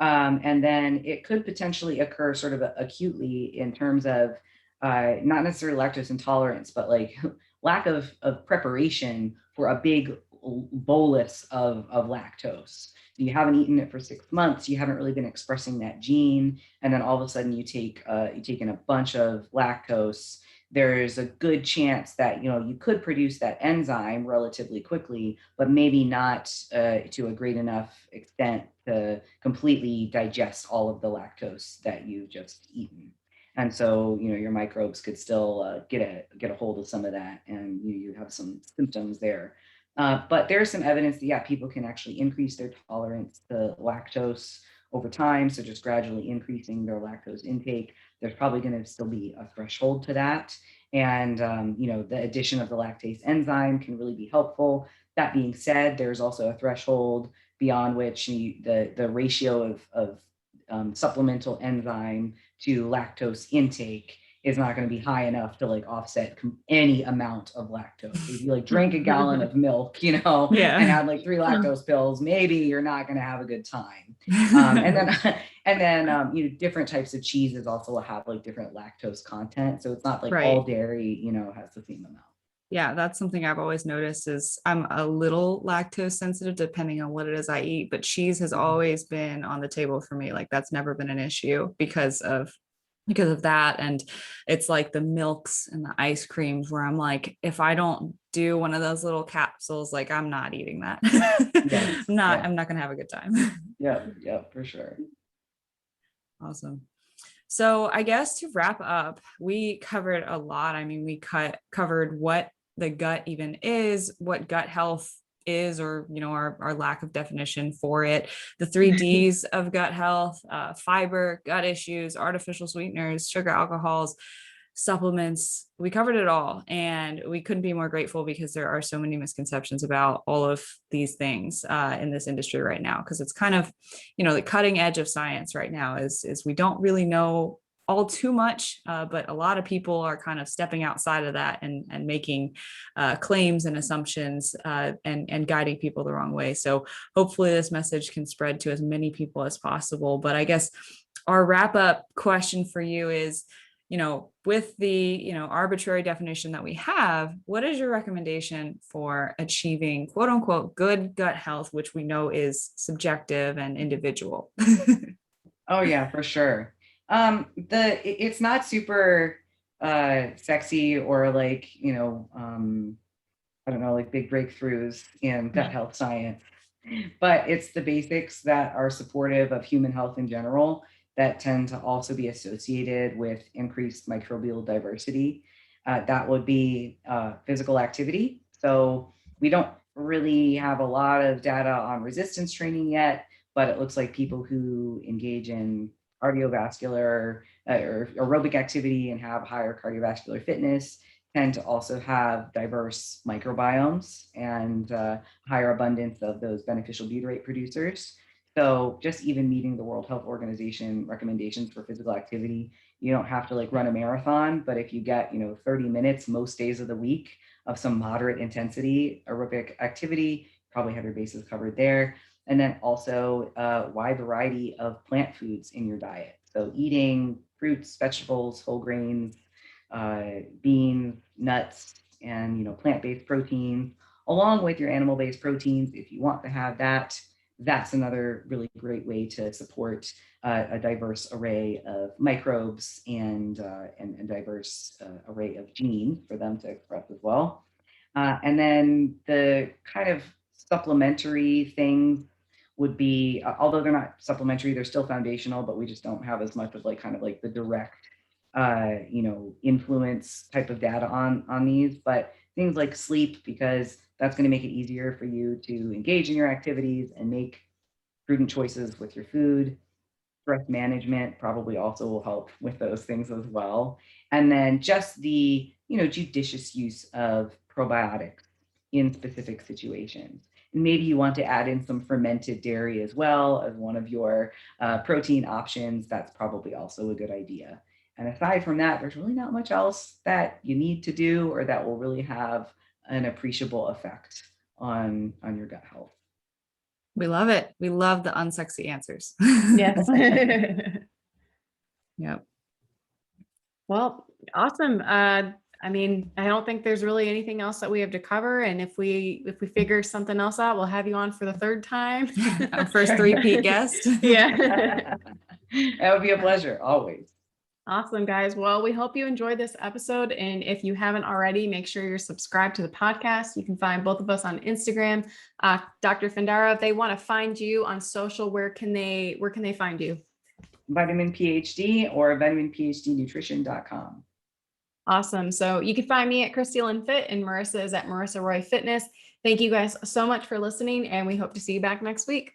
And then it could potentially occur sort of acutely in terms of not necessarily lactose intolerance, but like lack of preparation for a big bolus of lactose. You haven't eaten it for 6 months, you haven't really been expressing that gene, and then all of a sudden you take in a bunch of lactose there's a good chance that, you could produce that enzyme relatively quickly, but maybe not to a great enough extent to completely digest all of the lactose that you've just eaten. And so, your microbes could still get a hold of some of that, and you have some symptoms there. But there's some evidence that, yeah, people can actually increase their tolerance to lactose over time. So just gradually increasing their lactose intake. There's probably going to still be a threshold to that. And, the addition of the lactase enzyme can really be helpful. That being said, there's also a threshold beyond which the ratio of supplemental enzyme to lactose intake is not going to be high enough to offset any amount of lactose. If you drink a gallon of milk, and had 3 lactose pills, maybe you're not going to have a good time. And then different types of cheeses also have different lactose content. So it's not all dairy, has the same amount. Yeah, that's something I've always noticed is I'm a little lactose sensitive depending on what it is I eat, but cheese has always been on the table for me. That's never been an issue because of that. And it's the milks and the ice creams where I'm if I don't do one of those little capsules, I'm not eating that. Yes, I'm not gonna have a good time. Yeah, for sure. Awesome. So I guess to wrap up, we covered a lot. I mean, we covered what the gut even is, what gut health is, or, our lack of definition for it, the 3 Ds of gut health, fiber, gut issues, artificial sweeteners, sugar, alcohols, supplements. We covered it all, and we couldn't be more grateful because there are so many misconceptions about all of these things in this industry right now, because it's kind of, the cutting edge of science right now is we don't really know all too much, but a lot of people are kind of stepping outside of that and making claims and assumptions and guiding people the wrong way. So hopefully this message can spread to as many people as possible. But I guess our wrap up question for you is, with the, arbitrary definition that we have, what is your recommendation for achieving quote unquote good gut health, which we know is subjective and individual? Oh yeah, for sure. It's not super sexy or I don't know, big breakthroughs in gut health science, but it's the basics that are supportive of human health in general that tend to also be associated with increased microbial diversity. That would be physical activity. So we don't really have a lot of data on resistance training yet, but it looks like people who engage in cardiovascular or aerobic activity and have higher cardiovascular fitness tend to also have diverse microbiomes and higher abundance of those beneficial butyrate producers. So just even meeting the World Health Organization recommendations for physical activity, you don't have to run a marathon, but if you get 30 minutes most days of the week of some moderate intensity aerobic activity, probably have your bases covered there. And then also a wide variety of plant foods in your diet. So eating fruits, vegetables, whole grains, beans, nuts, and plant-based proteins, along with your animal-based proteins. If you want to have that, that's another really great way to support a diverse array of microbes and diverse array of genes for them to express as well. And then the kind of supplementary things would be, although they're not supplementary, they're still foundational, but we just don't have as much of the direct, influence type of data on these. But things like sleep, because that's going to make it easier for you to engage in your activities and make prudent choices with your food. Stress management probably also will help with those things as well. And then just the, judicious use of probiotics in specific situations. And maybe you want to add in some fermented dairy as well as one of your protein options. That's probably also a good idea. And aside from that, there's really not much else that you need to do or that will really have an appreciable effect on your gut health. We love it. We love the unsexy answers. Yes. Yep. Well, awesome. I mean, I don't think there's really anything else that we have to cover. And if we figure something else out, we'll have you on for the 3rd time. Our first 3-peat guest. Yeah. That would be a pleasure, always. Awesome, guys. Well, we hope you enjoyed this episode. And if you haven't already, make sure you're subscribed to the podcast. You can find both of us on Instagram. Dr. Fundaro, if they want to find you on social, where can they find you? Vitamin PhD or vitaminphdnutrition.com. Awesome. So you can find me at Christy Lynn Fit, and Marissa is at Marissa Roy Fitness. Thank you guys so much for listening, and we hope to see you back next week.